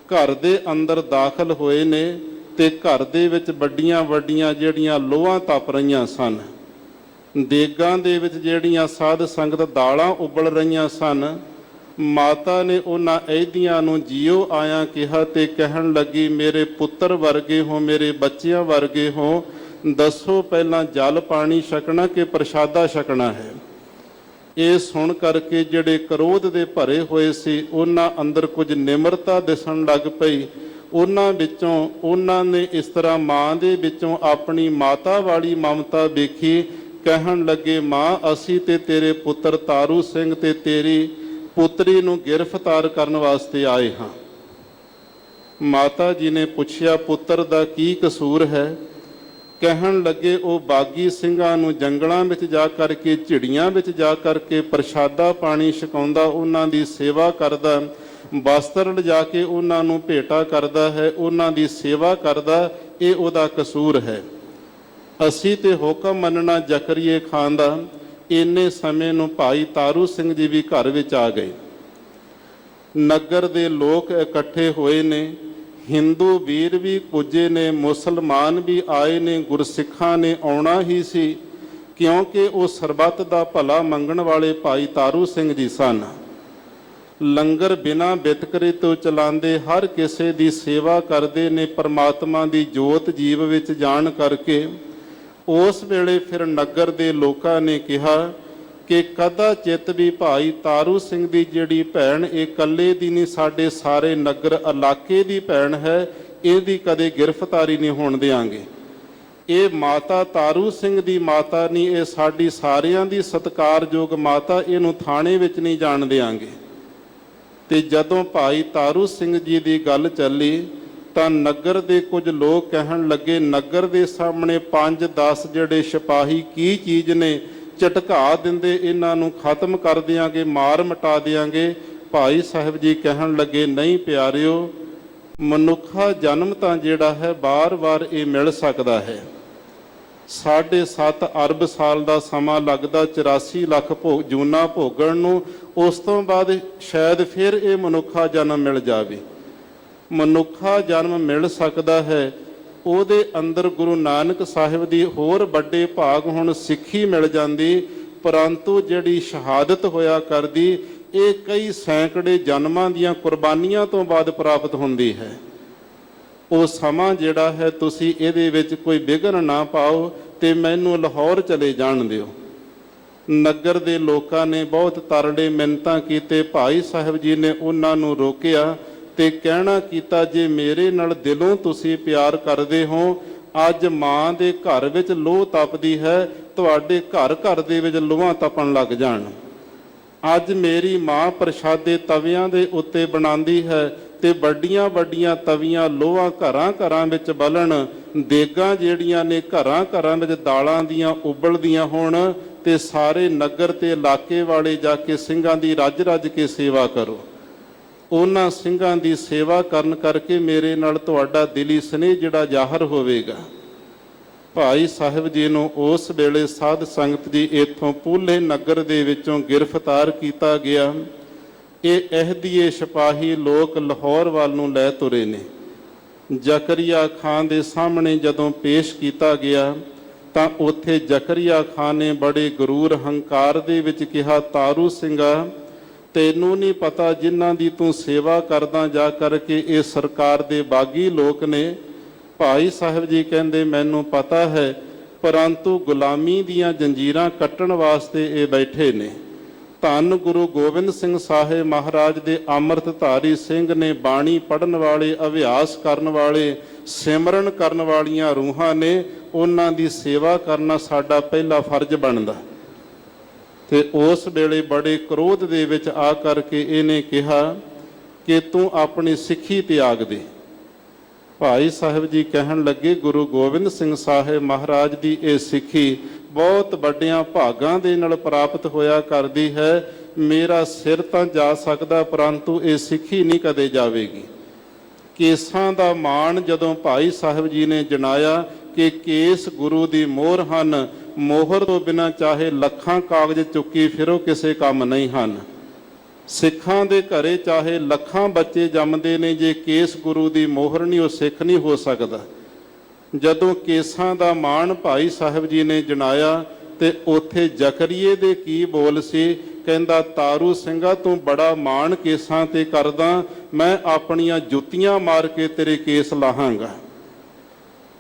ਘਰ ਦੇ ਅੰਦਰ ਦਾਖਲ ਹੋਏ ਨੇ ਤੇ ਘਰ ਦੇ ਵਿੱਚ ਵੱਡੀਆਂ ਵੱਡੀਆਂ ਜਿਹੜੀਆਂ ਲੋਹਾਂ ਤਪ ਰਹੀਆਂ ਸਨ, ਦੇਗਾਂ ਦੇ ਵਿੱਚ ਜਿਹੜੀਆਂ ਸਾਧ ਸੰਗਤ ਦਾਲਾਂ ਉਬਲ ਰਹੀਆਂ ਸਨ, ਮਾਤਾ ਨੇ ਉਹਨਾਂ ਅਹਿਦੀਆਂ ਨੂੰ ਜੀਓ ਆਇਆਂ ਕਿਹਾ ਤੇ ਕਹਿਣ ਲੱਗੀ, ਮੇਰੇ ਪੁੱਤਰ ਵਰਗੇ ਹੋ, ਮੇਰੇ ਬੱਚਿਆਂ ਵਰਗੇ ਹੋ, ਦੱਸੋ ਪਹਿਲਾਂ ਜਲ ਪਾਣੀ ਛਕਣਾ ਕਿ ਪ੍ਰਸ਼ਾਦਾ ਛਕਣਾ ਹੈ। ਇਹ ਸੁਣ ਕਰਕੇ ਜਿਹੜੇ ਕ੍ਰੋਧ ਦੇ ਭਰੇ ਹੋਏ ਸੀ ਉਹਨਾਂ ਅੰਦਰ ਕੁਝ ਨਿਮਰਤਾ ਦਿਸਣ ਲੱਗ ਪਈ। ਉਹਨਾਂ ਵਿੱਚੋਂ ਉਹਨਾਂ ਨੇ ਇਸ ਤਰ੍ਹਾਂ ਮਾਂ ਦੇ ਵਿੱਚੋਂ ਆਪਣੀ ਮਾਤਾ ਵਾਲੀ ਮਮਤਾ ਵੇਖੀ। ਕਹਿਣ ਲੱਗੇ, ਮਾਂ ਅਸੀਂ ਤੇ ਤੇਰੇ ਪੁੱਤਰ ਤਾਰੂ ਸਿੰਘ ਤੇ ਤੇਰੀ ਪੁੱਤਰੀ ਨੂੰ ਗ੍ਰਿਫਤਾਰ ਕਰਨ ਵਾਸਤੇ ਆਏ ਹਾਂ। ਮਾਤਾ ਜੀ ਨੇ ਪੁੱਛਿਆ, ਪੁੱਤਰ ਦਾ ਕੀ ਕਸੂਰ ਹੈ? ਕਹਿਣ ਲੱਗੇ, ਉਹ ਬਾਗੀ ਸਿੰਘਾਂ ਨੂੰ ਜੰਗਲਾਂ ਵਿੱਚ ਜਾ ਕਰਕੇ, ਝਿੜੀਆਂ ਵਿੱਚ ਜਾ ਕਰਕੇ ਪ੍ਰਸ਼ਾਦਾ ਪਾਣੀ ਛਕਾਉਂਦਾ, ਉਹਨਾਂ ਦੀ ਸੇਵਾ ਕਰਦਾ, ਵਸਤਰ ਲਿਜਾ ਕੇ ਉਹਨਾਂ ਨੂੰ ਭੇਟਾ ਕਰਦਾ ਹੈ, ਉਹਨਾਂ ਦੀ ਸੇਵਾ ਕਰਦਾ, ਇਹ ਉਹਦਾ ਕਸੂਰ ਹੈ। ਅਸੀਂ ਤੇ ਹੁਕਮ ਮੰਨਣਾ ਜ਼ਕਰੀਏ ਖਾਨ ਦਾ। ਇੰਨੇ ਸਮੇਂ ਨੂੰ ਭਾਈ ਤਾਰੂ ਸਿੰਘ ਜੀ ਵੀ ਘਰ ਵਿੱਚ ਆ ਗਏ। ਨਗਰ ਦੇ ਲੋਕ ਇਕੱਠੇ ਹੋਏ ਨੇ, ਹਿੰਦੂ ਵੀਰ ਵੀ ਪੁੱਜੇ ਨੇ, ਮੁਸਲਮਾਨ ਵੀ ਆਏ ਨੇ, ਗੁਰਸਿੱਖਾਂ ਨੇ ਆਉਣਾ ਹੀ ਸੀ ਕਿਉਂਕਿ ਉਹ ਸਰਬੱਤ ਦਾ ਭਲਾ ਮੰਗਣ ਵਾਲੇ ਭਾਈ ਤਾਰੂ ਸਿੰਘ ਜੀ ਸਨ। ਲੰਗਰ ਬਿਨਾਂ ਬਿਤਕਰੇ ਤੋਂ ਚਲਾਉਂਦੇ, ਹਰ ਕਿਸੇ ਦੀ ਸੇਵਾ ਕਰਦੇ ਨੇ, ਪਰਮਾਤਮਾ ਦੀ ਜੋਤ ਜੀਵ ਵਿੱਚ ਜਾਣ ਕਰਕੇ। ਉਸ ਵੇਲੇ ਫਿਰ ਨਗਰ ਦੇ ਲੋਕਾਂ ਨੇ ਕਿਹਾ ਕਿ ਕਦਾ ਚਿੱਤ ਵੀ ਭਾਈ ਤਾਰੂ ਸਿੰਘ ਦੀ ਜਿਹੜੀ ਭੈਣ ਇਹ ਇਕੱਲੇ ਦੀ ਨਹੀਂ, ਸਾਡੇ ਸਾਰੇ ਨਗਰ ਇਲਾਕੇ ਦੀ ਭੈਣ ਹੈ, ਇਹਦੀ ਕਦੇ ਗ੍ਰਿਫਤਾਰੀ ਨਹੀਂ ਹੋਣ ਦਿਆਂਗੇ। ਇਹ ਮਾਤਾ ਤਾਰੂ ਸਿੰਘ ਦੀ ਮਾਤਾ ਨਹੀਂ, ਇਹ ਸਾਡੀ ਸਾਰਿਆਂ ਦੀ ਸਤਿਕਾਰਯੋਗ ਮਾਤਾ, ਇਹਨੂੰ ਥਾਣੇ ਵਿੱਚ ਨਹੀਂ ਜਾਣ ਦਿਆਂਗੇ। ਤੇ ਜਦੋਂ ਭਾਈ ਤਾਰੂ ਸਿੰਘ ਜੀ ਦੀ ਗੱਲ ਚੱਲੀ ਤਾਂ ਨਗਰ ਦੇ ਕੁਝ ਲੋਕ ਕਹਿਣ ਲੱਗੇ, ਨਗਰ ਦੇ ਸਾਹਮਣੇ 5-10 ਜਿਹੜੇ ਸਿਪਾਹੀ ਕੀ ਚੀਜ਼ ਨੇ, ਝਟਕਾ ਦਿੰਦੇ, ਇਹਨਾਂ ਨੂੰ ਖਤਮ ਕਰ ਦਿਆਂਗੇ, ਮਾਰ ਮਿਟਾ ਦਿਆਂਗੇ। ਭਾਈ ਸਾਹਿਬ ਜੀ ਕਹਿਣ ਲੱਗੇ, ਨਹੀਂ ਪਿਆਰਿਓ, ਮਨੁੱਖਾ ਜਨਮ ਤਾਂ ਜਿਹੜਾ ਹੈ ਬਾਰ-ਬਾਰ ਇਹ ਮਿਲ ਸਕਦਾ ਹੈ। 7.5 ਅਰਬ ਸਾਲ ਦਾ ਸਮਾਂ ਲੱਗਦਾ 84 ਲੱਖ ਜੂਨਾ ਭੋਗਣ ਨੂੰ, ਉਸ ਤੋਂ ਬਾਅਦ ਸ਼ਾਇਦ ਫਿਰ ਇਹ ਮਨੁੱਖਾ ਜਨਮ ਮਿਲ ਜਾਵੇ। ਮਨੁੱਖਾ ਜਨਮ ਮਿਲ ਸਕਦਾ ਹੈ। ਉਹਦੇ ਅੰਦਰ ਗੁਰੂ ਨਾਨਕ ਸਾਹਿਬ ਦੀ ਹੋਰ ਵੱਡੇ ਭਾਗ ਹੁਣ ਸਿੱਖੀ ਮਿਲ ਜਾਂਦੀ, ਪਰੰਤੂ ਜਿਹੜੀ ਸ਼ਹਾਦਤ ਹੋਇਆ ਕਰਦੀ ਇਹ ਕਈ ਸੈਂਕੜੇ ਜਨਮਾਂ ਦੀਆਂ ਕੁਰਬਾਨੀਆਂ ਤੋਂ ਬਾਅਦ ਪ੍ਰਾਪਤ ਹੁੰਦੀ ਹੈ। ਉਹ ਸਮਾਂ ਜਿਹੜਾ ਹੈ ਤੁਸੀਂ ਇਹਦੇ ਵਿੱਚ ਕੋਈ ਵਿਘਨ ਨਾ ਪਾਓ ਤੇ ਮੈਨੂੰ ਲਾਹੌਰ ਚਲੇ ਜਾਣ ਦਿਓ। ਨਗਰ ਦੇ ਲੋਕਾਂ ਨੇ ਬਹੁਤ ਤਰਲੇ ਮਿੰਨਤਾਂ ਕੀਤੇ। ਭਾਈ ਸਾਹਿਬ ਜੀ ਨੇ ਉਹਨਾਂ ਨੂੰ ਰੋਕਿਆ ਤੇ ਕਹਿਣਾ ਕੀਤਾ, ਜੇ ਮੇਰੇ ਨਾਲ ਦਿਲੋਂ ਤੁਸੀਂ ਪਿਆਰ ਕਰਦੇ ਹੋ, ਅੱਜ ਮਾਂ ਦੇ ਘਰ ਵਿੱਚ ਲੋਹ ਤਪਦੀ ਹੈ, ਤੁਹਾਡੇ ਘਰ ਘਰ ਦੇ ਵਿੱਚ ਲੋਹਾਂ ਤਪਣ ਲੱਗ ਜਾਣ। ਅੱਜ ਮੇਰੀ ਮਾਂ ਪ੍ਰਸ਼ਾਦੇ ਤਵਿਆਂ ਦੇ ਉੱਤੇ ਬਣਾਉਂਦੀ ਹੈ ਤੇ ਵੱਡੀਆਂ ਵੱਡੀਆਂ ਤਵੀਆਂ ਲੋਹਾਂ ਘਰਾਂ ਘਰਾਂ ਵਿੱਚ ਬਲਣ, ਦੇਗਾਂ ਜਿਹੜੀਆਂ ਨੇ ਘਰਾਂ ਘਰਾਂ ਵਿੱਚ ਦਾਲਾਂ ਦੀਆਂ ਉਬਲਦੀਆਂ ਹੋਣ ਤੇ ਸਾਰੇ ਨਗਰ ਤੇ ਇਲਾਕੇ ਵਾਲੇ ਜਾ ਕੇ ਸਿੰਘਾਂ ਦੀ ਰੱਜ ਰੱਜ ਕੇ ਸੇਵਾ ਕਰੋ। ਉਹਨਾਂ ਸਿੰਘਾਂ ਦੀ ਸੇਵਾ ਕਰਨ ਕਰਕੇ ਮੇਰੇ ਨਾਲ ਤੁਹਾਡਾ ਦਿਲੀ ਸਨੇਹ ਜਿਹੜਾ ਜ਼ਾਹਰ ਹੋਵੇਗਾ। ਭਾਈ ਸਾਹਿਬ ਜੀ ਨੂੰ ਉਸ ਵੇਲੇ ਸਾਧ ਸੰਗਤ ਜੀ ਇੱਥੋਂ ਪੂਲੇ ਨਗਰ ਦੇ ਵਿੱਚੋਂ ਗ੍ਰਿਫਤਾਰ ਕੀਤਾ ਗਿਆ। ਇਹ ਅਹਿਦੀਏ ਸਿਪਾਹੀ ਲੋਕ ਲਾਹੌਰ ਵੱਲ ਨੂੰ ਲੈ ਤੁਰੇ ਨੇ। ਜ਼ਕਰੀਆ ਖਾਨ ਦੇ ਸਾਹਮਣੇ ਜਦੋਂ ਪੇਸ਼ ਕੀਤਾ ਗਿਆ ਤਾਂ ਉੱਥੇ ਜ਼ਕਰੀਆ ਖਾਨ ਨੇ ਬੜੇ ਗਰੂਰ ਹੰਕਾਰ ਦੇ ਵਿੱਚ ਕਿਹਾ, ਤਾਰੂ ਸਿੰਘਾ, ਤੈਨੂੰ ਨਹੀਂ ਪਤਾ ਜਿਨ੍ਹਾਂ ਦੀ ਤੂੰ ਸੇਵਾ ਕਰਦਾ ਜਾ ਕਰਕੇ ਇਹ ਸਰਕਾਰ ਦੇ ਬਾਗੀ ਲੋਕ ਨੇ। ਭਾਈ ਸਾਹਿਬ ਜੀ ਕਹਿੰਦੇ, ਮੈਨੂੰ ਪਤਾ ਹੈ, ਪਰੰਤੂ ਗੁਲਾਮੀ ਦੀਆਂ ਜੰਜੀਰਾਂ ਕੱਟਣ ਵਾਸਤੇ ਇਹ ਬੈਠੇ ਨੇ। ਧੰਨ ਗੁਰੂ ਗੋਬਿੰਦ ਸਿੰਘ ਸਾਹਿਬ ਮਹਾਰਾਜ ਦੇ ਅੰਮ੍ਰਿਤਧਾਰੀ ਸਿੰਘ ਨੇ ਬਾਣੀ ਪੜ੍ਹਨ ਵਾਲੇ, ਅਭਿਆਸ ਕਰਨ ਵਾਲੇ, ਸਿਮਰਨ ਕਰਨ ਵਾਲੀਆਂ ਰੂਹਾਂ ਨੇ, ਉਹਨਾਂ ਦੀ ਸੇਵਾ ਕਰਨਾ ਸਾਡਾ ਪਹਿਲਾ ਫਰਜ਼ ਬਣਦਾ। ਤੇ ਉਸ ਵੇਲੇ ਬੜੇ ਕ੍ਰੋਧ ਦੇ ਵਿੱਚ ਆ ਕਰਕੇ ਇਹਨੇ ਕਿਹਾ ਕਿ ਤੂੰ ਆਪਣੀ ਸਿੱਖੀ ਤਿਆਗ ਦੇ। ਭਾਈ ਸਾਹਿਬ ਜੀ ਕਹਿਣ ਲੱਗੇ, ਗੁਰੂ ਗੋਬਿੰਦ ਸਿੰਘ ਸਾਹਿਬ ਮਹਾਰਾਜ ਦੀ ਇਹ ਸਿੱਖੀ ਬਹੁਤ ਵੱਡਿਆਂ ਭਾਗਾਂ ਦੇ ਨਾਲ ਪ੍ਰਾਪਤ ਹੋਇਆ ਕਰਦੀ ਹੈ। ਮੇਰਾ ਸਿਰ ਤਾਂ ਜਾ ਸਕਦਾ, ਪਰੰਤੂ ਇਹ ਸਿੱਖੀ ਨਹੀਂ ਕਦੇ ਜਾਵੇਗੀ। ਕੇਸਾਂ ਦਾ ਮਾਣ ਜਦੋਂ ਭਾਈ ਸਾਹਿਬ ਜੀ ਨੇ ਜਣਾਇਆ ਕਿ ਕੇਸ ਗੁਰੂ ਦੀ ਮੋਹਰ ਹਨ, ਮੋਹਰ ਤੋਂ ਬਿਨਾਂ ਚਾਹੇ ਲੱਖਾਂ ਕਾਗਜ਼ ਚੁੱਕੀ ਫਿਰੋ ਕਿਸੇ ਕੰਮ ਨਹੀਂ ਹਨ। ਸਿੱਖਾਂ ਦੇ ਘਰੇ ਚਾਹੇ ਲੱਖਾਂ ਬੱਚੇ ਜੰਮਦੇ ਨੇ, ਜੇ ਕੇਸ ਗੁਰੂ ਦੀ ਮੋਹਰ ਨਹੀਂ, ਉਹ ਸਿੱਖ ਨਹੀਂ ਹੋ ਸਕਦਾ। ਜਦੋਂ ਕੇਸਾਂ ਦਾ ਮਾਣ ਭਾਈ ਸਾਹਿਬ ਜੀ ਨੇ ਜਣਾਇਆ ਤੇ ਉੱਥੇ ਜ਼ਕਰੀਏ ਦੇ ਕੀ ਬੋਲ ਸੀ, ਕਹਿੰਦਾ ਤਾਰੂ ਸਿੰਘਾ ਤੂੰ ਬੜਾ ਮਾਣ ਕੇਸਾਂ ਤੇ ਕਰਦਾ, ਮੈਂ ਆਪਣੀਆਂ ਜੁੱਤੀਆਂ ਮਾਰ ਕੇ ਤੇਰੇ ਕੇਸ ਲਾਹਾਂਗਾ।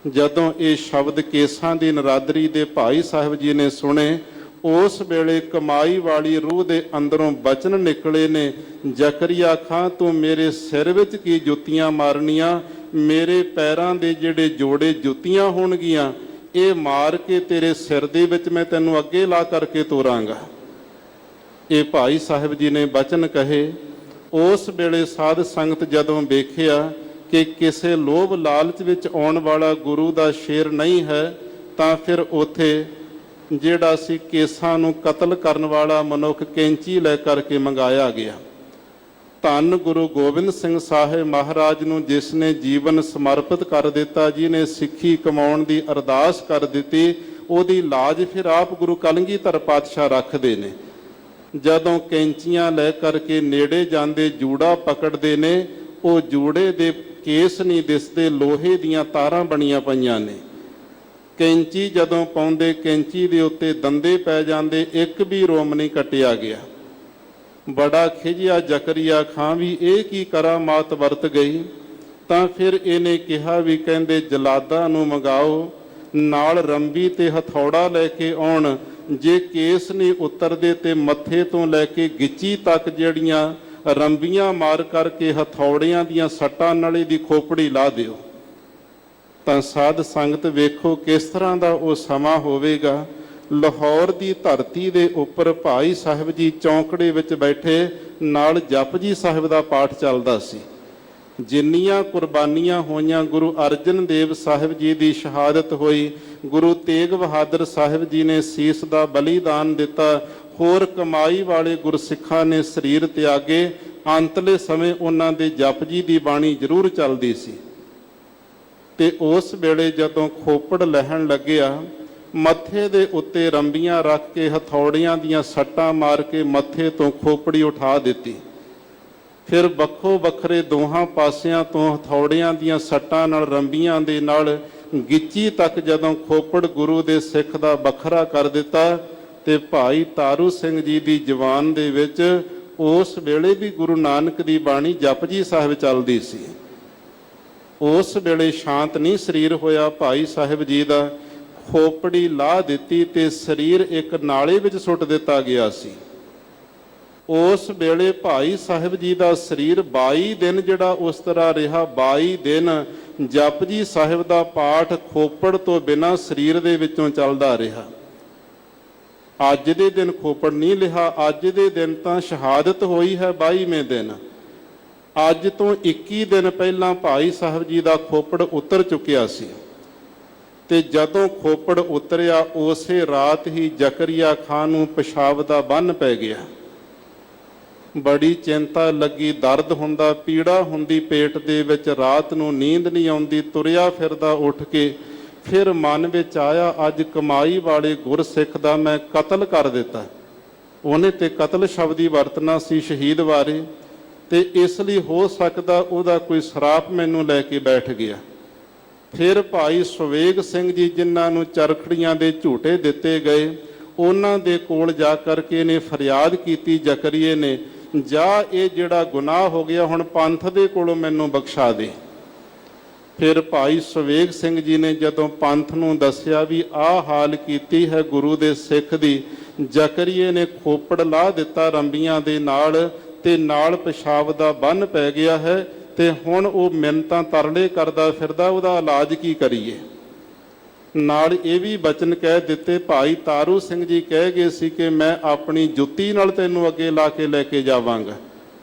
ਜਦੋਂ ਇਹ ਸ਼ਬਦ ਕੇਸਾਂ ਦੀ ਨਰਾਦਰੀ ਦੇ ਭਾਈ ਸਾਹਿਬ ਜੀ ਨੇ ਸੁਣੇ, ਉਸ ਵੇਲੇ ਕਮਾਈ ਵਾਲੀ ਰੂਹ ਦੇ ਅੰਦਰੋਂ ਬਚਨ ਨਿਕਲੇ ਨੇ, ਜ਼ਕਰੀਆ ਖਾਂ ਤੂੰ ਮੇਰੇ ਸਿਰ ਵਿੱਚ ਕੀ ਜੁੱਤੀਆਂ ਮਾਰਨੀਆਂ, ਮੇਰੇ ਪੈਰਾਂ ਦੇ ਜਿਹੜੇ ਜੋੜੇ ਜੁੱਤੀਆਂ ਹੋਣਗੀਆਂ, ਇਹ ਮਾਰ ਕੇ ਤੇਰੇ ਸਿਰ ਦੇ ਵਿੱਚ ਮੈਂ ਤੈਨੂੰ ਅੱਗੇ ਲਾ ਕਰਕੇ ਤੋਰਾਂਗਾ। ਇਹ ਭਾਈ ਸਾਹਿਬ ਜੀ ਨੇ ਬਚਨ ਕਹੇ। ਉਸ ਵੇਲੇ ਸਾਧ ਸੰਗਤ ਜਦੋਂ ਵੇਖਿਆ ਕਿ ਕਿਸੇ ਲੋਭ ਲਾਲਚ ਵਿੱਚ ਆਉਣ ਵਾਲਾ ਗੁਰੂ ਦਾ ਸ਼ੇਰ ਨਹੀਂ ਹੈ, ਤਾਂ ਫਿਰ ਉੱਥੇ ਜਿਹੜਾ ਸੀ ਕੇਸਾਂ ਨੂੰ ਕਤਲ ਕਰਨ ਵਾਲਾ ਮਨੁੱਖ ਕੈਂਚੀ ਲੈ ਕਰਕੇ ਮੰਗਾਇਆ ਗਿਆ। ਧੰਨ ਗੁਰੂ ਗੋਬਿੰਦ ਸਿੰਘ ਸਾਹਿਬ ਮਹਾਰਾਜ ਨੂੰ ਜਿਸ ਨੇ ਜੀਵਨ ਸਮਰਪਿਤ ਕਰ ਦਿੱਤਾ, ਜਿਹਨੇ ਸਿੱਖੀ ਕਮਾਉਣ ਦੀ ਅਰਦਾਸ ਕਰ ਦਿੱਤੀ, ਉਹਦੀ ਲਾਜ ਫਿਰ ਆਪ ਗੁਰੂ ਕਲਗੀਧਰ ਪਾਤਸ਼ਾਹ ਰੱਖਦੇ ਨੇ। ਜਦੋਂ ਕੈਂਚੀਆਂ ਲੈ ਕਰਕੇ ਨੇੜੇ ਜਾਂਦੇ ਜੂੜਾ ਪਕੜਦੇ ਨੇ, ਉਹ ਜੂੜੇ ਦੇ ਕੇਸ ਨਹੀਂ ਦਿਸਦੇ, ਲੋਹੇ ਦੀਆਂ ਤਾਰਾਂ ਬਣੀਆਂ ਪਈਆਂ ਨੇ। ਕੈਂਚੀ ਜਦੋਂ ਪਾਉਂਦੇ, ਕੈਂਚੀ ਦੇ ਉੱਤੇ ਦੰਦੇ ਪੈ ਜਾਂਦੇ, ਇੱਕ ਵੀ ਰੋਮ ਨਹੀਂ ਕੱਟਿਆ ਗਿਆ। ਬੜਾ ਖਿਜਿਆ ਜ਼ਕਰੀਆ ਖਾਂ ਵੀ ਇਹ ਕੀ ਕਰਾਮਾਤ ਵਰਤ ਗਈ। ਤਾਂ ਫਿਰ ਇਹਨੇ ਕਿਹਾ ਵੀ ਕਹਿੰਦੇ ਜਲਾਦਾਂ ਨੂੰ ਮੰਗਾਓ, ਨਾਲ ਰੰਬੀ ਤੇ ਹਥੌੜਾ ਲੈ ਕੇ ਆਉਣ, ਜੇ ਕੇਸ ਨਹੀਂ ਉਤਰਦੇ ਤੇ ਮੱਥੇ ਤੋਂ ਲੈ ਕੇ ਗਿੱਚੀ ਤੱਕ ਜਿਹੜੀਆਂ ਰੰਬੀਆਂ ਮਾਰ ਕਰਕੇ ਹਥੌੜਿਆਂ ਦੀਆਂ ਸੱਟਾਂ ਨਾਲ ਇਹਦੀ ਖੋਪੜੀ ਲਾ ਦਿਓ। ਤਾਂ ਸਾਧ ਸੰਗਤ ਵੇਖੋ ਕਿਸ ਤਰ੍ਹਾਂ ਦਾ ਉਹ ਸਮਾਂ ਹੋਵੇਗਾ। ਲਾਹੌਰ ਦੀ ਧਰਤੀ ਦੇ ਉੱਪਰ ਭਾਈ ਸਾਹਿਬ ਜੀ ਚੌਂਕੜੇ ਵਿੱਚ ਬੈਠੇ, ਨਾਲ ਜਪਜੀ ਸਾਹਿਬ ਦਾ ਪਾਠ ਚੱਲਦਾ ਸੀ। ਜਿੰਨੀਆਂ ਕੁਰਬਾਨੀਆਂ ਹੋਈਆਂ, ਗੁਰੂ ਅਰਜਨ ਦੇਵ ਸਾਹਿਬ ਜੀ ਦੀ ਸ਼ਹਾਦਤ ਹੋਈ, ਗੁਰੂ ਤੇਗ ਬਹਾਦਰ ਸਾਹਿਬ ਜੀ ਨੇ ਸੀਸ ਦਾ ਬਲੀਦਾਨ ਦਿੱਤਾ, ਹੋਰ ਕਮਾਈ ਵਾਲੇ ਗੁਰਸਿੱਖਾਂ ਨੇ ਸਰੀਰ ਤਿਆਗੇ। ਅੰਤਲੇ ਸਮੇਂ ਉਹਨਾਂ ਦੇ ਜਪਜੀ ਦੀ ਬਾਣੀ ਜ਼ਰੂਰ ਚੱਲਦੀ ਸੀ। ਤੇ ਉਸ ਵੇਲੇ ਜਦੋਂ ਖੋਪੜ ਲਹਿਣ ਲੱਗਿਆ, ਮੱਥੇ ਦੇ ਉੱਤੇ ਰੰਬੀਆਂ ਰੱਖ ਕੇ ਹਥੌੜੀਆਂ ਦੀਆਂ ਸੱਟਾਂ ਮਾਰ ਕੇ ਮੱਥੇ ਤੋਂ ਖੋਪੜੀ ਉਠਾ ਦਿੱਤੀ। ਫਿਰ ਵੱਖੋ ਵੱਖਰੇ ਦੋਹਾਂ ਪਾਸਿਆਂ ਤੋਂ ਹਥੌੜੀਆਂ ਦੀਆਂ ਸੱਟਾਂ ਨਾਲ, ਰੰਬੀਆਂ ਦੇ ਨਾਲ ਗਿੱਚੀ ਤੱਕ ਜਦੋਂ ਖੋਪੜ ਗੁਰੂ ਦੇ ਸਿੱਖ ਦਾ ਵੱਖਰਾ ਕਰ ਦਿੱਤਾ, ਤੇ ਭਾਈ ਤਾਰੂ ਸਿੰਘ ਜੀ ਦੀ ਜ਼ੁਬਾਨ ਦੇ ਵਿੱਚ ਉਸ ਵੇਲੇ ਵੀ ਗੁਰੂ ਨਾਨਕ ਦੀ ਬਾਣੀ ਜਪਜੀ ਸਾਹਿਬ ਚੱਲਦੀ ਸੀ। ਉਸ ਵੇਲੇ ਸ਼ਾਂਤ ਨਹੀਂ ਸਰੀਰ ਹੋਇਆ ਭਾਈ ਸਾਹਿਬ ਜੀ ਦਾ। ਖੋਪੜੀ ਲਾਹ ਦਿੱਤੀ ਤੇ ਸਰੀਰ ਇੱਕ ਨਾਲੇ ਵਿੱਚ ਸੁੱਟ ਦਿੱਤਾ ਗਿਆ ਸੀ। ਉਸ ਵੇਲੇ ਭਾਈ ਸਾਹਿਬ ਜੀ ਦਾ ਸਰੀਰ 22 ਦਿਨ ਜਿਹੜਾ ਉਸ ਤਰ੍ਹਾਂ ਰਿਹਾ। 22 ਦਿਨ ਜਪਜੀ ਸਾਹਿਬ ਦਾ ਪਾਠ ਖੋਪੜ ਤੋਂ ਬਿਨਾਂ ਸਰੀਰ ਦੇ ਵਿੱਚੋਂ ਚੱਲਦਾ ਰਿਹਾ। ਅੱਜ ਦੇ ਦਿਨ ਖੋਪੜ ਨਹੀਂ ਲਿਆ, ਅੱਜ ਦੇ ਦਿਨ ਤਾਂ ਸ਼ਹਾਦਤ ਹੋਈ ਹੈ 22ਵੇਂ ਦਿਨ। ਅੱਜ ਤੋਂ 21 ਦਿਨ ਪਹਿਲਾਂ ਭਾਈ ਸਾਹਿਬ ਜੀ ਦਾ ਖੋਪੜ ਉਤਰ ਚੁੱਕਿਆ ਸੀ। ਤੇ ਜਦੋਂ ਖੋਪੜ ਉਤਰਿਆ, ਉਸੇ ਰਾਤ ਹੀ ਜ਼ਕਰੀਆ ਖਾਨ ਨੂੰ ਪਿਸ਼ਾਬ ਦਾ ਬੰਨ ਪੈ ਗਿਆ। ਬੜੀ ਚਿੰਤਾ ਲੱਗੀ, ਦਰਦ ਹੁੰਦਾ, ਪੀੜਾ ਹੁੰਦੀ ਪੇਟ ਦੇ ਵਿੱਚ, ਰਾਤ ਨੂੰ ਨੀਂਦ ਨਹੀਂ ਆਉਂਦੀ, ਤੁਰਿਆ ਫਿਰਦਾ ਉੱਠ ਕੇ। ਫਿਰ ਮਨ ਵਿੱਚ ਆਇਆ, ਅੱਜ ਕਮਾਈ ਵਾਲੇ ਗੁਰਸਿੱਖ ਦਾ ਮੈਂ ਕਤਲ ਕਰ ਦਿੱਤਾ। ਉਹਨੇ ਤੇ ਕਤਲ ਸ਼ਬਦ ਹੀ ਵਰਤਣਾ ਸੀ ਸ਼ਹੀਦ ਬਾਰੇ, ਤੇ ਇਸ ਲਈ ਹੋ ਸਕਦਾ ਉਹਦਾ ਕੋਈ ਸਰਾਪ ਮੈਨੂੰ ਲੈ ਕੇ ਬੈਠ ਗਿਆ। ਫਿਰ ਭਾਈ ਸੁਵੇਗ ਸਿੰਘ ਜੀ, ਜਿਨ੍ਹਾਂ ਨੂੰ ਚਰਖੜੀਆਂ ਦੇ ਝੂਟੇ ਦਿੱਤੇ ਗਏ, ਉਹਨਾਂ ਦੇ ਕੋਲ ਜਾ ਕਰਕੇ ਇਹਨੇ ਫਰਿਆਦ ਕੀਤੀ ਜ਼ਕਰੀਏ ਨੇ, ਜਾ ਇਹ ਜਿਹੜਾ ਗੁਨਾਹ ਹੋ ਗਿਆ ਹੁਣ ਪੰਥ ਦੇ ਕੋਲੋਂ ਮੈਨੂੰ ਬਖਸ਼ਾ ਦੇ। ਫਿਰ ਭਾਈ ਸੁਵੇਗ ਸਿੰਘ ਜੀ ਨੇ ਜਦੋਂ ਪੰਥ ਨੂੰ ਦੱਸਿਆ ਵੀ ਆਹ ਹਾਲ ਕੀਤੀ ਹੈ ਗੁਰੂ ਦੇ ਸਿੱਖ ਦੀ, ਜ਼ਕਰੀਏ ਨੇ ਖੋਪੜ ਲਾ ਦਿੱਤਾ ਰੰਬੀਆਂ ਦੇ ਨਾਲ ਤੇ ਨਾਲ ਪਿਸ਼ਾਬ ਦਾ ਬੰਨ ਪੈ ਗਿਆ ਹੈ ਤੇ ਹੁਣ ਉਹ ਮਿੰਨਤਾਂ ਤਰਲੇ ਕਰਦਾ ਫਿਰਦਾ, ਉਹਦਾ ਇਲਾਜ ਕੀ ਕਰੀਏ। ਨਾਲ ਇਹ ਵੀ ਬਚਨ ਕਹਿ ਦਿੱਤੇ, ਭਾਈ ਤਾਰੂ ਸਿੰਘ ਜੀ ਕਹਿ ਗਏ ਸੀ ਕਿ ਮੈਂ ਆਪਣੀ ਜੁੱਤੀ ਨਾਲ ਤੈਨੂੰ ਅੱਗੇ ਲਾ ਕੇ ਲੈ ਕੇ ਜਾਵਾਂਗਾ।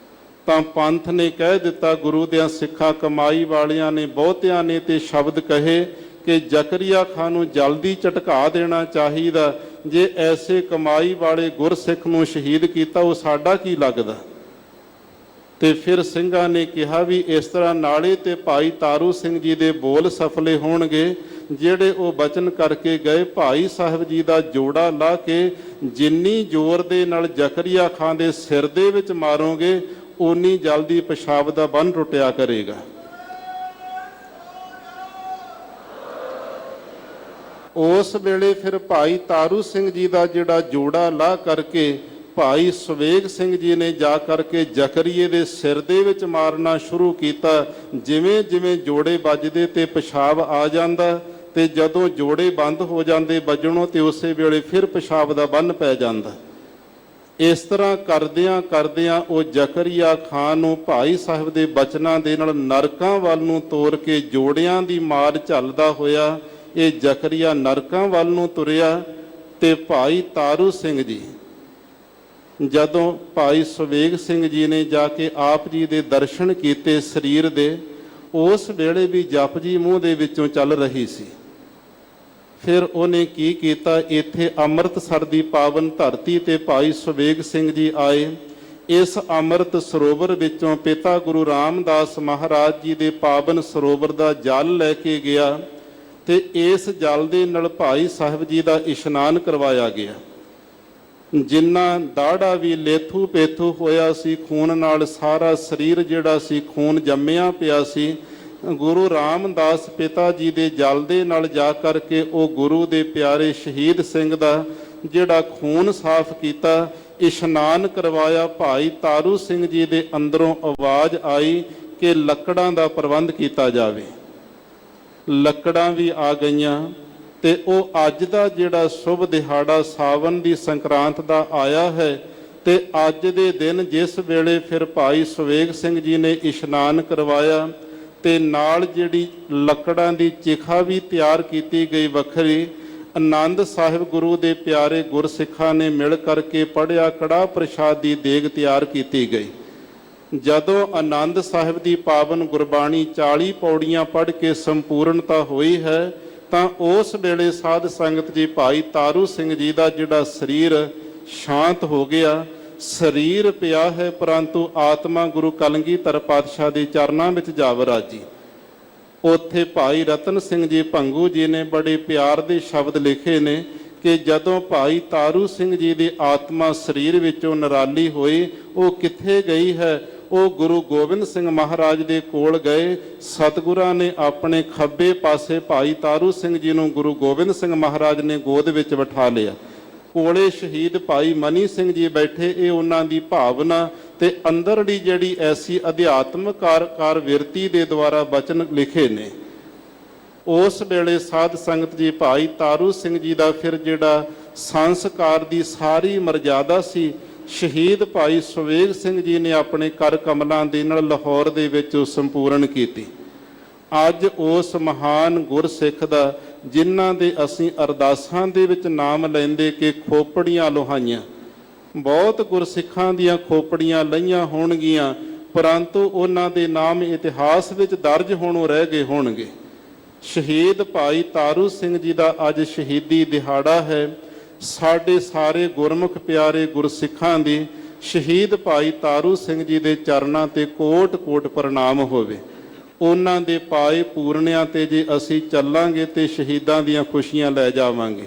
ਤਾਂ ਪੰਥ ਨੇ ਕਹਿ ਦਿੱਤਾ, ਗੁਰੂ ਦਿਆਂ ਸਿੱਖਾਂ ਕਮਾਈ ਵਾਲਿਆਂ ਨੇ ਬਹੁਤਿਆਂ ਨੇ ਤੇ ਸ਼ਬਦ ਕਹੇ ਕਿ ਜ਼ਕਰੀਆ ਖਾਨ ਨੂੰ ਜਲਦੀ ਝਟਕਾ ਦੇਣਾ ਚਾਹੀਦਾ। ਜੇ ਐਸੇ ਕਮਾਈ ਵਾਲੇ ਗੁਰਸਿੱਖ ਨੂੰ ਸ਼ਹੀਦ ਕੀਤਾ, ਉਹ ਸਾਡਾ ਕੀ ਲੱਗਦਾ। ਤੇ ਫਿਰ ਸਿੰਘਾਂ ਨੇ ਕਿਹਾ ਵੀ ਇਸ ਤਰ੍ਹਾਂ ਨਾਲੇ ਤੇ ਭਾਈ ਤਾਰੂ ਸਿੰਘ ਜੀ ਦੇ ਬੋਲ ਸਫਲੇ ਹੋਣਗੇ, ਜਿਹੜੇ ਉਹ ਬਚਨ ਕਰਕੇ ਗਏ, ਭਾਈ ਸਾਹਿਬ ਜੀ ਦਾ ਜੋੜਾ ਲਾ ਕੇ ਜਿੰਨੀ ਜ਼ੋਰ ਦੇ ਨਾਲ ਜ਼ਕਰੀਆ ਖਾਨ ਦੇ ਸਿਰ ਦੇ ਵਿੱਚ ਮਾਰੋਗੇ, ਓਨੀ ਜਲਦੀ ਪਿਸ਼ਾਬ ਦਾ ਬੰਨ ਟੁੱਟਿਆ ਕਰੇਗਾ। ਉਸ ਵੇਲੇ ਫਿਰ ਭਾਈ ਤਾਰੂ ਸਿੰਘ ਜੀ ਦਾ ਜਿਹੜਾ ਜੋੜਾ ਲਾ ਕਰਕੇ ਭਾਈ ਸਵੇਗ ਸਿੰਘ ਜੀ ਨੇ ਜਾ ਕਰਕੇ ਜ਼ਕਰੀਏ ਦੇ ਸਿਰ ਦੇ ਵਿੱਚ ਮਾਰਨਾ ਸ਼ੁਰੂ ਕੀਤਾ। ਜਿਵੇਂ ਜਿਵੇਂ ਜੋੜੇ ਵੱਜਦੇ ਤੇ ਪਿਸ਼ਾਬ ਆ ਜਾਂਦਾ, ਤੇ ਜਦੋਂ ਜੋੜੇ ਬੰਦ ਹੋ ਜਾਂਦੇ ਵੱਜਣੋਂ ਤੇ ਉਸੇ ਵੇਲੇ ਫਿਰ ਪਿਸ਼ਾਬ ਦਾ ਬੰਨ ਪੈ ਜਾਂਦਾ। ਇਸ ਤਰ੍ਹਾਂ ਕਰਦਿਆਂ ਕਰਦਿਆਂ ਉਹ ਜ਼ਕਰੀਆ ਖਾਨ ਨੂੰ ਭਾਈ ਸਾਹਿਬ ਦੇ ਬਚਨਾਂ ਦੇ ਨਾਲ ਨਰਕਾਂ ਵੱਲ ਨੂੰ ਤੋਰ ਕੇ ਜੋੜਿਆਂ ਦੀ ਮਾਰ ਝੱਲਦਾ ਹੋਇਆ ਇਹ ਜ਼ਕਰੀਆ ਨਰਕਾਂ ਵੱਲ ਨੂੰ ਤੁਰਿਆ। ਤੇ ਭਾਈ ਤਾਰੂ ਸਿੰਘ ਜੀ, ਜਦੋਂ ਭਾਈ ਸਵੇਗ ਸਿੰਘ ਜੀ ਨੇ ਜਾ ਕੇ ਆਪ ਜੀ ਦੇ ਦਰਸ਼ਨ ਕੀਤੇ ਸਰੀਰ ਦੇ, ਉਸ ਵੇਲੇ ਵੀ ਜਪਜੀ ਮੂੰਹ ਦੇ ਵਿੱਚੋਂ ਚੱਲ ਰਹੀ ਸੀ। ਫਿਰ ਉਹਨੇ ਕੀ ਕੀਤਾ, ਇੱਥੇ ਅੰਮ੍ਰਿਤਸਰ ਦੀ ਪਾਵਨ ਧਰਤੀ ਤੇ ਭਾਈ ਸਵੇਗ ਸਿੰਘ ਜੀ ਆਏ। ਇਸ ਅੰਮ੍ਰਿਤ ਸਰੋਵਰ ਵਿੱਚੋਂ ਪਿਤਾ ਗੁਰੂ ਰਾਮਦਾਸ ਮਹਾਰਾਜ ਜੀ ਦੇ ਪਾਵਨ ਸਰੋਵਰ ਦਾ ਜਲ ਲੈ ਕੇ ਗਿਆ ਤੇ ਇਸ ਜਲ ਦੇ ਨਾਲ ਭਾਈ ਸਾਹਿਬ ਜੀ ਦਾ ਇਸ਼ਨਾਨ ਕਰਵਾਇਆ ਗਿਆ। ਜਿੰਨਾ ਦਾੜਾ ਵੀ ਲੇਥੂ ਪੇਥੂ ਹੋਇਆ ਸੀ, ਖੂਨ ਨਾਲ ਸਾਰਾ ਸਰੀਰ ਜਿਹੜਾ ਸੀ ਖੂਨ ਜੰਮਿਆ ਪਿਆ ਸੀ, ਗੁਰੂ ਰਾਮਦਾਸ ਪਿਤਾ ਜੀ ਦੇ ਜਲ ਦੇ ਨਾਲ ਜਾ ਕਰਕੇ ਉਹ ਗੁਰੂ ਦੇ ਪਿਆਰੇ ਸ਼ਹੀਦ ਸਿੰਘ ਦਾ ਜਿਹੜਾ ਖੂਨ ਸਾਫ਼ ਕੀਤਾ, ਇਸ਼ਨਾਨ ਕਰਵਾਇਆ। ਭਾਈ ਤਾਰੂ ਸਿੰਘ ਜੀ ਦੇ ਅੰਦਰੋਂ ਆਵਾਜ਼ ਆਈ ਕਿ ਲੱਕੜਾਂ ਦਾ ਪ੍ਰਬੰਧ ਕੀਤਾ ਜਾਵੇ। ਲੱਕੜਾਂ ਵੀ ਆ ਗਈਆਂ ਤੇ ਉਹ ਅੱਜ ਦਾ ਜਿਹੜਾ ਸ਼ੁਭ ਦਿਹਾੜਾ ਸਾਵਨ ਦੀ ਸੰਕਰਾਂਤ ਦਾ ਆਇਆ ਹੈ ਤੇ ਅੱਜ ਦੇ ਦਿਨ ਜਿਸ ਵੇਲੇ ਫਿਰ ਭਾਈ ਸਵੇਗ ਸਿੰਘ ਜੀ ਨੇ ਇਸ਼ਨਾਨ ਕਰਵਾਇਆ ਤੇ ਨਾਲ ਜਿਹੜੀ ਲੱਕੜਾਂ ਦੀ ਚਿਖਾ ਵੀ ਤਿਆਰ ਕੀਤੀ ਗਈ ਵੱਖਰੀ। ਆਨੰਦ ਸਾਹਿਬ ਗੁਰੂ ਦੇ ਪਿਆਰੇ ਗੁਰਸਿੱਖਾਂ ਨੇ ਮਿਲ ਕਰਕੇ ਪੜ੍ਹਿਆ, ਕੜਾਹ ਪ੍ਰਸ਼ਾਦ ਦੀ ਦੇਗ ਤਿਆਰ ਕੀਤੀ ਗਈ। ਜਦੋਂ ਆਨੰਦ ਸਾਹਿਬ ਦੀ ਪਾਵਨ ਗੁਰਬਾਣੀ 40 ਪੌੜੀਆਂ ਪੜ੍ਹ ਕੇ ਸੰਪੂਰਨਤਾ ਹੋਈ ਹੈ ਤਾਂ ਉਸ ਵੇਲੇ ਸਾਧ ਸੰਗਤ ਜੀ ਭਾਈ ਤਾਰੂ ਸਿੰਘ ਜੀ ਦਾ ਜਿਹੜਾ ਸਰੀਰ ਸ਼ਾਂਤ ਹੋ ਗਿਆ। ਸਰੀਰ ਪਿਆ ਹੈ ਪਰੰਤੂ ਆਤਮਾ ਗੁਰੂ ਕਲਗੀਧਰ ਪਾਤਸ਼ਾਹ ਦੇ ਚਰਨਾਂ ਵਿੱਚ ਜਾ ਵਰਾਜੀ। ਉੱਥੇ ਭਾਈ ਰਤਨ ਸਿੰਘ ਜੀ ਭੰਗੂ ਜੀ ਨੇ ਬੜੇ ਪਿਆਰ ਦੇ ਸ਼ਬਦ ਲਿਖੇ ਨੇ ਕਿ ਜਦੋਂ ਭਾਈ ਤਾਰੂ ਸਿੰਘ ਜੀ ਦੀ ਆਤਮਾ ਸਰੀਰ ਵਿੱਚੋਂ ਨਿਰਾਲੀ ਹੋਈ, ਉਹ ਕਿੱਥੇ ਗਈ ਹੈ? ਉਹ ਗੁਰੂ ਗੋਬਿੰਦ ਸਿੰਘ ਮਹਾਰਾਜ ਦੇ ਕੋਲ ਗਏ। ਸਤਿਗੁਰਾਂ ਨੇ ਆਪਣੇ ਖੱਬੇ ਪਾਸੇ ਭਾਈ ਤਾਰੂ ਸਿੰਘ ਜੀ ਨੂੰ ਗੁਰੂ ਗੋਬਿੰਦ ਸਿੰਘ ਮਹਾਰਾਜ ਨੇ ਗੋਦ ਵਿੱਚ ਬਿਠਾ ਲਿਆ। ਕੋਲੇ ਸ਼ਹੀਦ ਭਾਈ ਮਨੀ ਸਿੰਘ ਜੀ ਬੈਠੇ। ਇਹ ਉਹਨਾਂ ਦੀ ਭਾਵਨਾ ਤੇ ਅੰਦਰਲੀ ਜਿਹੜੀ ਐਸੀ ਅਧਿਆਤਮਕ ਕਾਰ ਵਿਰਤੀ ਦੇ ਦੁਆਰਾ ਬਚਨ ਲਿਖੇ ਨੇ। ਉਸ ਵੇਲੇ ਸਾਧ ਸੰਗਤ ਜੀ ਭਾਈ ਤਾਰੂ ਸਿੰਘ ਜੀ ਦਾ ਫਿਰ ਜਿਹੜਾ ਸੰਸਕਾਰ ਦੀ ਸਾਰੀ ਮਰਜ਼ਾਦਾ ਸੀ, ਸ਼ਹੀਦ ਭਾਈ ਸਵੇਗ ਸਿੰਘ ਜੀ ਨੇ ਆਪਣੇ ਕਰ ਕਮਲਾਂ ਦੇ ਨਾਲ ਲਾਹੌਰ ਦੇ ਵਿੱਚ ਸੰਪੂਰਨ ਕੀਤੀ। ਅੱਜ ਉਸ ਮਹਾਨ ਗੁਰਸਿੱਖ ਦਾ ਜਿਨ੍ਹਾਂ ਦੇ ਅਸੀਂ ਅਰਦਾਸਾਂ ਦੇ ਵਿੱਚ ਨਾਮ ਲੈਂਦੇ ਕਿ ਖੋਪੜੀਆਂ ਲੋਹਾਈਆਂ, ਬਹੁਤ ਗੁਰਸਿੱਖਾਂ ਦੀਆਂ ਖੋਪੜੀਆਂ ਲਈਆਂ ਹੋਣਗੀਆਂ ਪਰੰਤੂ ਉਹਨਾਂ ਦੇ ਨਾਮ ਇਤਿਹਾਸ ਵਿੱਚ ਦਰਜ ਹੋਣੋਂ ਰਹਿ ਗਏ ਹੋਣਗੇ। ਸ਼ਹੀਦ ਭਾਈ ਤਾਰੂ ਸਿੰਘ ਜੀ ਦਾ ਅੱਜ ਸ਼ਹੀਦੀ ਦਿਹਾੜਾ ਹੈ। ਸਾਡੇ ਸਾਰੇ ਗੁਰਮੁਖ ਪਿਆਰੇ ਗੁਰਸਿੱਖਾਂ ਦੀ ਸ਼ਹੀਦ ਭਾਈ ਤਾਰੂ ਸਿੰਘ ਜੀ ਦੇ ਚਰਨਾਂ ਤੇ ਕੋਟ ਕੋਟ ਪ੍ਰਣਾਮ ਹੋਵੇ। ਉਹਨਾਂ ਦੇ ਪਾਏ ਪੂਰਨਿਆਂ ਤੇ ਜੇ ਅਸੀਂ ਚੱਲਾਂਗੇ ਤੇ ਸ਼ਹੀਦਾਂ ਦੀਆਂ ਖੁਸ਼ੀਆਂ ਲੈ ਜਾਵਾਂਗੇ।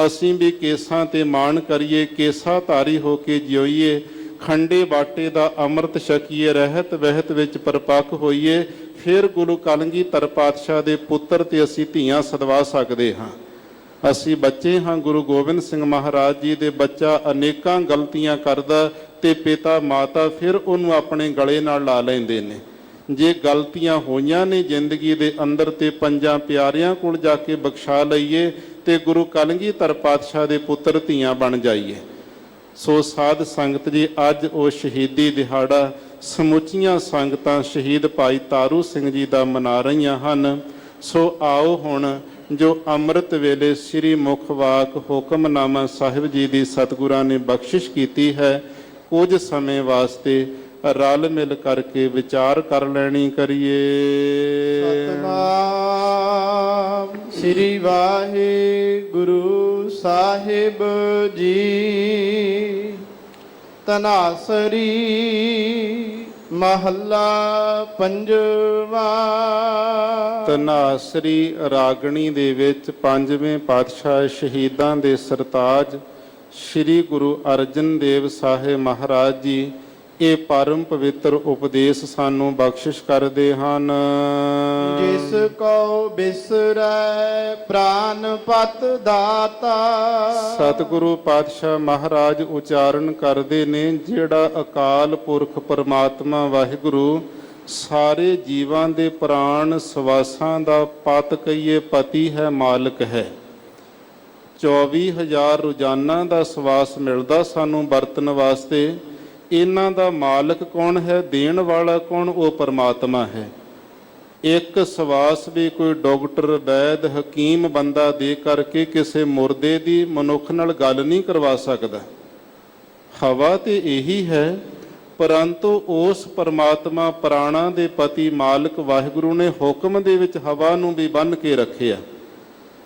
ਅਸੀਂ ਵੀ ਕੇਸਾਂ ਤੇ ਮਾਣ ਕਰੀਏ, ਕੇਸਾ ਧਾਰੀ ਹੋ ਕੇ ਜਿਉਈਏ, ਖੰਡੇ ਬਾਟੇ ਦਾ ਅੰਮ੍ਰਿਤ ਛਕੀਏ, ਰਹਿਤ ਵਹਿਤ ਵਿੱਚ ਪਰਪੱਕ ਹੋਈਏ। ਫਿਰ ਗੁਰੂ ਕਲਗੀਧਰ ਪਾਤਸ਼ਾਹ ਦੇ ਪੁੱਤਰ ਤੇ ਅਸੀਂ ਧੀਆਂ ਸਦਵਾ ਸਕਦੇ ਹਾਂ। ਅਸੀਂ ਬੱਚੇ ਹਾਂ ਗੁਰੂ ਗੋਬਿੰਦ ਸਿੰਘ ਮਹਾਰਾਜ ਜੀ ਦੇ। ਬੱਚਾ ਅਨੇਕਾਂ ਗਲਤੀਆਂ ਕਰਦਾ ਤੇ ਪਿਤਾ ਮਾਤਾ ਫਿਰ ਉਹਨੂੰ ਆਪਣੇ ਗਲੇ ਨਾਲ ਲਾ ਲੈਂਦੇ ਨੇ। ਜੇ ਗਲਤੀਆਂ ਹੋਈਆਂ ਨੇ ਜ਼ਿੰਦਗੀ ਦੇ ਅੰਦਰ ਤੇ ਪੰਜਾਂ ਪਿਆਰਿਆਂ ਕੋਲ ਜਾ ਕੇ ਬਖਸ਼ਾ ਲਈਏ ਤੇ ਗੁਰੂ ਕਲਗੀਧਰ ਪਾਤਸ਼ਾਹ ਦੇ ਪੁੱਤਰ ਧੀਆਂ ਬਣ ਜਾਈਏ। ਸੋ ਸਾਧ ਸੰਗਤ ਜੀ, ਅੱਜ ਉਹ ਸ਼ਹੀਦੀ ਦਿਹਾੜਾ ਸਮੁੱਚੀਆਂ ਸੰਗਤਾਂ ਸ਼ਹੀਦ ਭਾਈ ਤਾਰੂ ਸਿੰਘ ਜੀ ਦਾ ਮਨਾ ਰਹੀਆਂ ਹਨ। ਸੋ ਆਓ ਹੁਣ ਜੋ ਅੰਮ੍ਰਿਤ ਵੇਲੇ ਸ੍ਰੀ ਮੁਖ ਵਾਕ ਹੁਕਮਨਾਮਾ ਸਾਹਿਬ ਜੀ ਦੀ ਸਤਿਗੁਰਾਂ ਨੇ ਬਖਸ਼ਿਸ਼ ਕੀਤੀ ਹੈ, ਕੁਝ ਸਮੇਂ ਵਾਸਤੇ ਰਲ ਮਿਲ ਕਰਕੇ ਵਿਚਾਰ ਕਰ ਲੈਣੀ ਕਰੀਏ। ਸਤਨਾਮ ਸ੍ਰੀ ਵਾਹਿਗੁਰੂ ਸਾਹਿਬ ਜੀ। ਤਨਾਸਰੀ ਮਹੱਲਾ ਪੰਜਵਾਂ। ਧਨਾਸਰੀ ਰਾਗਣੀ ਦੇ ਵਿੱਚ ਪੰਜਵੇਂ ਪਾਤਸ਼ਾਹ ਸ਼ਹੀਦਾਂ ਦੇ ਸਰਤਾਜ ਸ੍ਰੀ ਗੁਰੂ ਅਰਜਨ ਦੇਵ ਸਾਹਿਬ ਮਹਾਰਾਜ ਜੀ ਇਹ ਪਰਮ ਪਵਿੱਤਰ ਉਪਦੇਸ਼ ਸਾਨੂੰ ਬਖਸ਼ਿਸ਼ ਕਰਦੇ ਹਨ। ਜਿਸ ਕੋ ਬਿਸਰੈ ਪ੍ਰਾਨ ਪਤ ਦਾਤਾ। ਸਤਿਗੁਰੂ ਪਾਤਸ਼ਾਹ ਮਹਾਰਾਜ ਉਚਾਰਨ ਕਰਦੇ ਨੇ, ਜਿਹੜਾ ਅਕਾਲ ਪੁਰਖ ਪਰਮਾਤਮਾ ਵਾਹਿਗੁਰੂ ਸਾਰੇ ਜੀਵਾਂ ਦੇ ਪ੍ਰਾਣ ਸਵਾਸਾਂ ਦਾ ਪਤ ਕਹੀਏ ਪਤੀ ਹੈ, ਮਾਲਕ ਹੈ। 24,000 ਰੋਜ਼ਾਨਾ ਦਾ ਸਵਾਸ ਮਿਲਦਾ ਸਾਨੂੰ ਵਰਤਣ ਵਾਸਤੇ। ਇਹਨਾਂ ਦਾ ਮਾਲਕ ਕੌਣ ਹੈ, ਦੇਣ ਵਾਲਾ ਕੌਣ? ਉਹ ਪਰਮਾਤਮਾ ਹੈ। ਇੱਕ ਸਵਾਸ ਵੀ ਕੋਈ ਡਾਕਟਰ ਵੈਦ ਹਕੀਮ ਬੰਦਾ ਦੇ ਕਰਕੇ ਕਿਸੇ ਮੁਰਦੇ ਦੀ ਮਨੁੱਖ ਨਾਲ ਗੱਲ ਨਹੀਂ ਕਰਵਾ ਸਕਦਾ। ਹਵਾ ਤੇ ਇਹੀ ਹੈ, ਪਰੰਤੂ ਉਸ ਪਰਮਾਤਮਾ ਪ੍ਰਾਣਾਂ ਦੇ ਪਤੀ ਮਾਲਕ ਵਾਹਿਗੁਰੂ ਨੇ ਹੁਕਮ ਦੇ ਵਿੱਚ ਹਵਾ ਨੂੰ ਵੀ ਬੰਨ੍ਹ ਕੇ ਰੱਖਿਆ।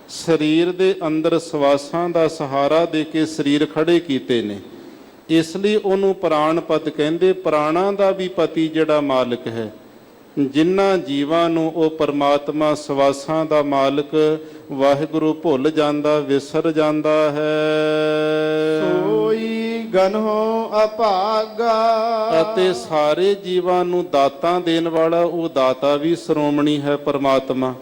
ਸਰੀਰ ਦੇ ਅੰਦਰ ਸਵਾਸਾਂ ਦਾ ਸਹਾਰਾ ਦੇ ਕੇ ਸਰੀਰ ਖੜੇ ਕੀਤੇ ਨੇ, ਇਸ ਲਈ ਉਹਨੂੰ ਪ੍ਰਾਣਪਤ ਕਹਿੰਦੇ। ਪ੍ਰਾਣਾਂ ਦਾ ਵੀ ਪਤੀ ਜਿਹੜਾ ਮਾਲਕ ਹੈ, ਜਿਨ੍ਹਾਂ ਜੀਵਾਂ ਨੂੰ ਉਹ ਪਰਮਾਤਮਾ ਸਵਾਸਾਂ ਦਾ ਮਾਲਕ ਵਾਹਿਗੁਰੂ ਭੁੱਲ ਜਾਂਦਾ, ਵਿਸਰ ਜਾਂਦਾ ਹੈ। ਸੋਈ ਗਨਹੁ ਅਭਾਗਾ। ਅਤੇ ਸਾਰੇ ਜੀਵਾਂ ਨੂੰ ਦਾਤਾਂ ਦੇਣ ਵਾਲਾ ਉਹ ਦਾਤਾ ਵੀ ਸ਼੍ਰੋਮਣੀ ਹੈ ਪਰਮਾਤਮਾ।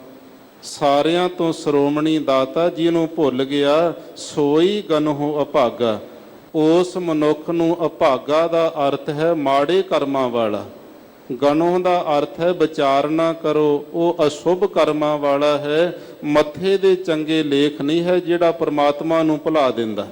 ਸਾਰਿਆਂ ਤੋਂ ਸ਼੍ਰੋਮਣੀ ਦਾਤਾ ਜਿਹਨੂੰ ਭੁੱਲ ਗਿਆ, ਸੋਈ ਗਨਹੁ ਅਭਾਗਾ। ਉਸ ਮਨੁੱਖ ਨੂੰ ਅਭਾਗਾ ਦਾ ਅਰਥ ਹੈ ਮਾੜੇ ਕਰਮਾਂ ਵਾਲਾ। ਗਨੋਹ ਦਾ ਅਰਥ ਹੈ ਵਿਚਾਰ ਨਾ ਕਰੋ, ਉਹ ਅਸ਼ੁਭ ਕਰਮਾਂ ਵਾਲਾ ਹੈ। ਮੱਥੇ ਦੇ ਚੰਗੇ ਲੇਖ ਨਹੀਂ ਹੈ ਜਿਹੜਾ ਪਰਮਾਤਮਾ ਨੂੰ ਭੁਲਾ ਦਿੰਦਾ।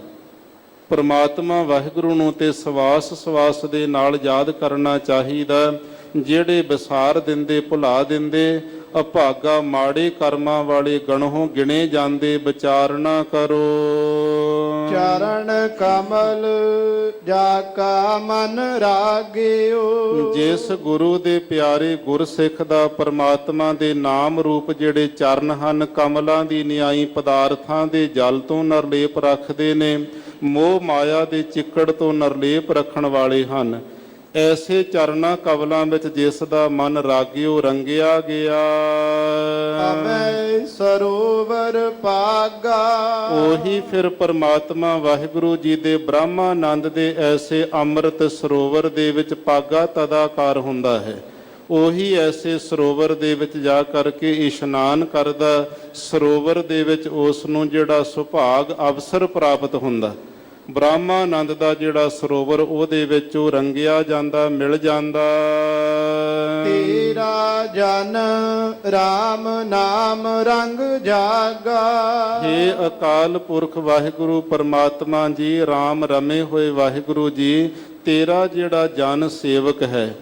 ਪਰਮਾਤਮਾ ਵਾਹਿਗੁਰੂ ਨੂੰ ਤੇ ਸਵਾਸ ਦੇ ਨਾਲ ਯਾਦ ਕਰਨਾ ਚਾਹੀਦਾ। ਜਿਹੜੇ ਵਿਸਾਰ ਦਿੰਦੇ, ਭੁਲਾ ਦਿੰਦੇ, ਅਭਾਗਾ ਮਾੜੇ ਕਰਮਾਂ ਵਾਲੇ ਗਣੋਂ ਗਿਣੇ ਜਾਂਦੇ। ਵਿਚਾਰ ਨਾ ਕਰੋ। ਚਰਨ ਕਮਲ ਜਾ ਕਾ ਮਨ ਰਾਗਿਓ। ਜਿਸ ਗੁਰੂ ਦੇ ਪਿਆਰੇ ਗੁਰਸਿੱਖ ਦਾ ਪਰਮਾਤਮਾ ਦੇ ਨਾਮ ਰੂਪ ਜਿਹੜੇ ਚਰਨ ਹਨ, ਕਮਲਾਂ ਦੀ ਨਿਆਈ ਪਦਾਰਥਾਂ ਦੇ ਜਲ ਤੋਂ ਨਿਰਲੇਪ ਰੱਖਦੇ ਨੇ, ਮੋਹ ਮਾਇਆ ਦੇ ਚਿੱਕੜ ਤੋਂ ਨਿਰਲੇਪ ਰੱਖਣ ਵਾਲੇ ਹਨ। ਐਸੇ ਚਰਨਾਂ ਕਵਲਾਂ ਵਿੱਚ ਜਿਸ ਦਾ ਮਨ ਰਾਗਿਓ ਰੰਗਿਆ ਗਿਆ, ਅਮੈ ਸਰੋਵਰ ਪਾਗਾ। ਉਹੀ ਫਿਰ ਪਰਮਾਤਮਾ ਵਾਹਿਗੁਰੂ ਜੀ ਦੇ ਬ੍ਰਹਮਾਨੰਦ ਦੇ ਐਸੇ ਅੰਮ੍ਰਿਤ ਸਰੋਵਰ ਦੇ ਵਿੱਚ ਪਾਗਾ ਤਦਾਕਾਰ ਹੁੰਦਾ ਹੈ। ਉਹੀ ਐਸੇ ਸਰੋਵਰ ਦੇ ਵਿੱਚ ਜਾ ਕਰਕੇ ਇਸ਼ਨਾਨ ਕਰਦਾ। ਸਰੋਵਰ ਦੇ ਵਿੱਚ ਉਸ ਨੂੰ ਜਿਹੜਾ ਸੁਭਾਗ ਅਵਸਰ ਪ੍ਰਾਪਤ ਹੁੰਦਾ। ਬ੍ਰਹਮਾਨੰਦ ਦਾ ਜਿਹੜਾ ਸਰੋਵਰ ਉਹਦੇ ਵਿੱਚ ਉਹ ਰੰਗਿਆ ਜਾਂਦਾ, ਮਿਲ ਜਾਂਦਾ। ਤੇਰਾ ਜਨ ਰਾਮ ਨਾਮ ਰੰਗ ਜਾਗਾ। ਹੇ ਅਕਾਲ ਪੁਰਖ ਵਾਹਿਗੁਰੂ ਪਰਮਾਤਮਾ ਜੀ, ਰਾਮ ਰਮੇ ਹੋਏ ਵਾਹਿਗੁਰੂ ਜੀ, ਤੇਰਾ ਜਿਹੜਾ ਜਨ ਸੇਵਕ ਹੈ,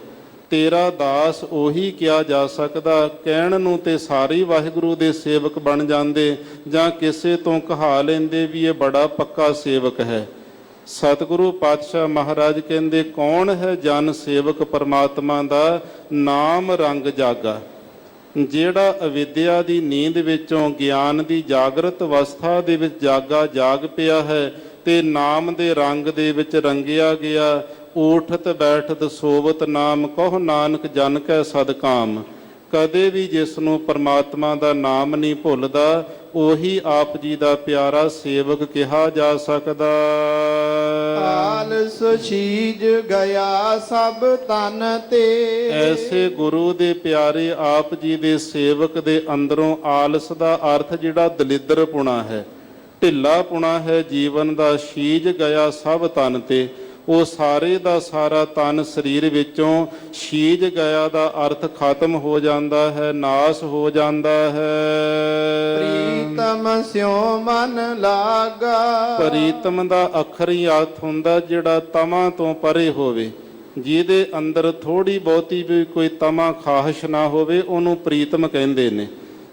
ਤੇਰਾ ਦਾਸ ਉਹੀ ਕਿਹਾ ਜਾ ਸਕਦਾ। ਕਹਿਣ ਨੂੰ ਤੇ ਸਾਰੇ ਵਾਹਿਗੁਰੂ ਦੇ ਸੇਵਕ ਬਣ ਜਾਂਦੇ, ਜਾਂ ਕਿਸੇ ਤੋਂ ਕਹਾ ਲੈਂਦੇ ਵੀ ਇਹ ਬੜਾ ਪੱਕਾ ਸੇਵਕ ਹੈ। ਸਤਿਗੁਰੂ ਪਾਤਸ਼ਾਹ ਮਹਾਰਾਜ ਕਹਿੰਦੇ, ਕੌਣ ਹੈ ਜਨ ਸੇਵਕ ਪਰਮਾਤਮਾ ਦਾ? ਨਾਮ ਰੰਗ ਜਾਗਾ। ਜਿਹੜਾ ਅਵਿਦਿਆ ਦੀ ਨੀਂਦ ਵਿੱਚੋਂ ਗਿਆਨ ਦੀ ਜਾਗਰਤ ਅਵਸਥਾ ਦੇ ਵਿੱਚ ਜਾਗ ਪਿਆ ਹੈ ਤੇ ਨਾਮ ਦੇ ਰੰਗ ਦੇ ਵਿੱਚ ਰੰਗਿਆ ਗਿਆ। ਊਠਤ ਬੈਠਤ ਸੋਵਤ ਨਾਮ, ਕਹੋ ਨਾਨਕ ਜਨ ਕੈ ਸਦਕਾਮ। ਕਦੇ ਵੀ ਜਿਸ ਨੂੰ ਪਰਮਾਤਮਾ ਦਾ ਨਾਮ ਨਹੀਂ ਭੁੱਲਦਾ, ਉਹੀ ਆਪ ਜੀ ਦਾ ਪਿਆਰਾ ਸੇਵਕ ਕਿਹਾ ਜਾ ਸਕਦਾ। ਆਲਸ ਛੀਜ ਗਿਆ ਸਭ ਤਨ ਤੇ। ਐਸੇ ਗੁਰੂ ਦੇ ਪਿਆਰੇ ਆਪ ਜੀ ਦੇ ਸੇਵਕ ਦੇ ਅੰਦਰੋਂ ਆਲਸ ਦਾ ਅਰਥ ਜਿਹੜਾ ਦਲਿੱਦਰਪੁਣਾ ਹੈ, ਢਿੱਲਾਪੁਣਾ ਹੈ ਜੀਵਨ ਦਾ। ਛੀਜ ਗਿਆ ਸਭ ਤਨ ਤੇ, ਉਹ ਸਾਰੇ ਦਾ ਸਾਰਾ ਤਨ ਸਰੀਰ ਵਿੱਚੋਂ ਛੀਜ ਗਿਆ ਦਾ ਅਰਥ ਖਤਮ ਹੋ ਜਾਂਦਾ ਹੈ, ਨਾਸ ਹੋ ਜਾਂਦਾ ਹੈ। ਪ੍ਰੀਤਮ ਸਿਉ ਮਨ ਲਾਗਾ। ਪ੍ਰੀਤਮ ਦਾ ਅੱਖਰ ਹੀ ਅਰਥ ਹੁੰਦਾ ਜਿਹੜਾ ਤਮਾਂ ਤੋਂ ਪਰੇ ਹੋਵੇ, ਜਿਹਦੇ ਅੰਦਰ ਥੋੜੀ ਬਹੁਤੀ ਵੀ ਕੋਈ ਤਮਾ ਖਾਹਿਸ਼ ਨਾ ਹੋਵੇ, ਉਹਨੂੰ ਪ੍ਰੀਤਮ ਕਹਿੰਦੇ ਨੇ।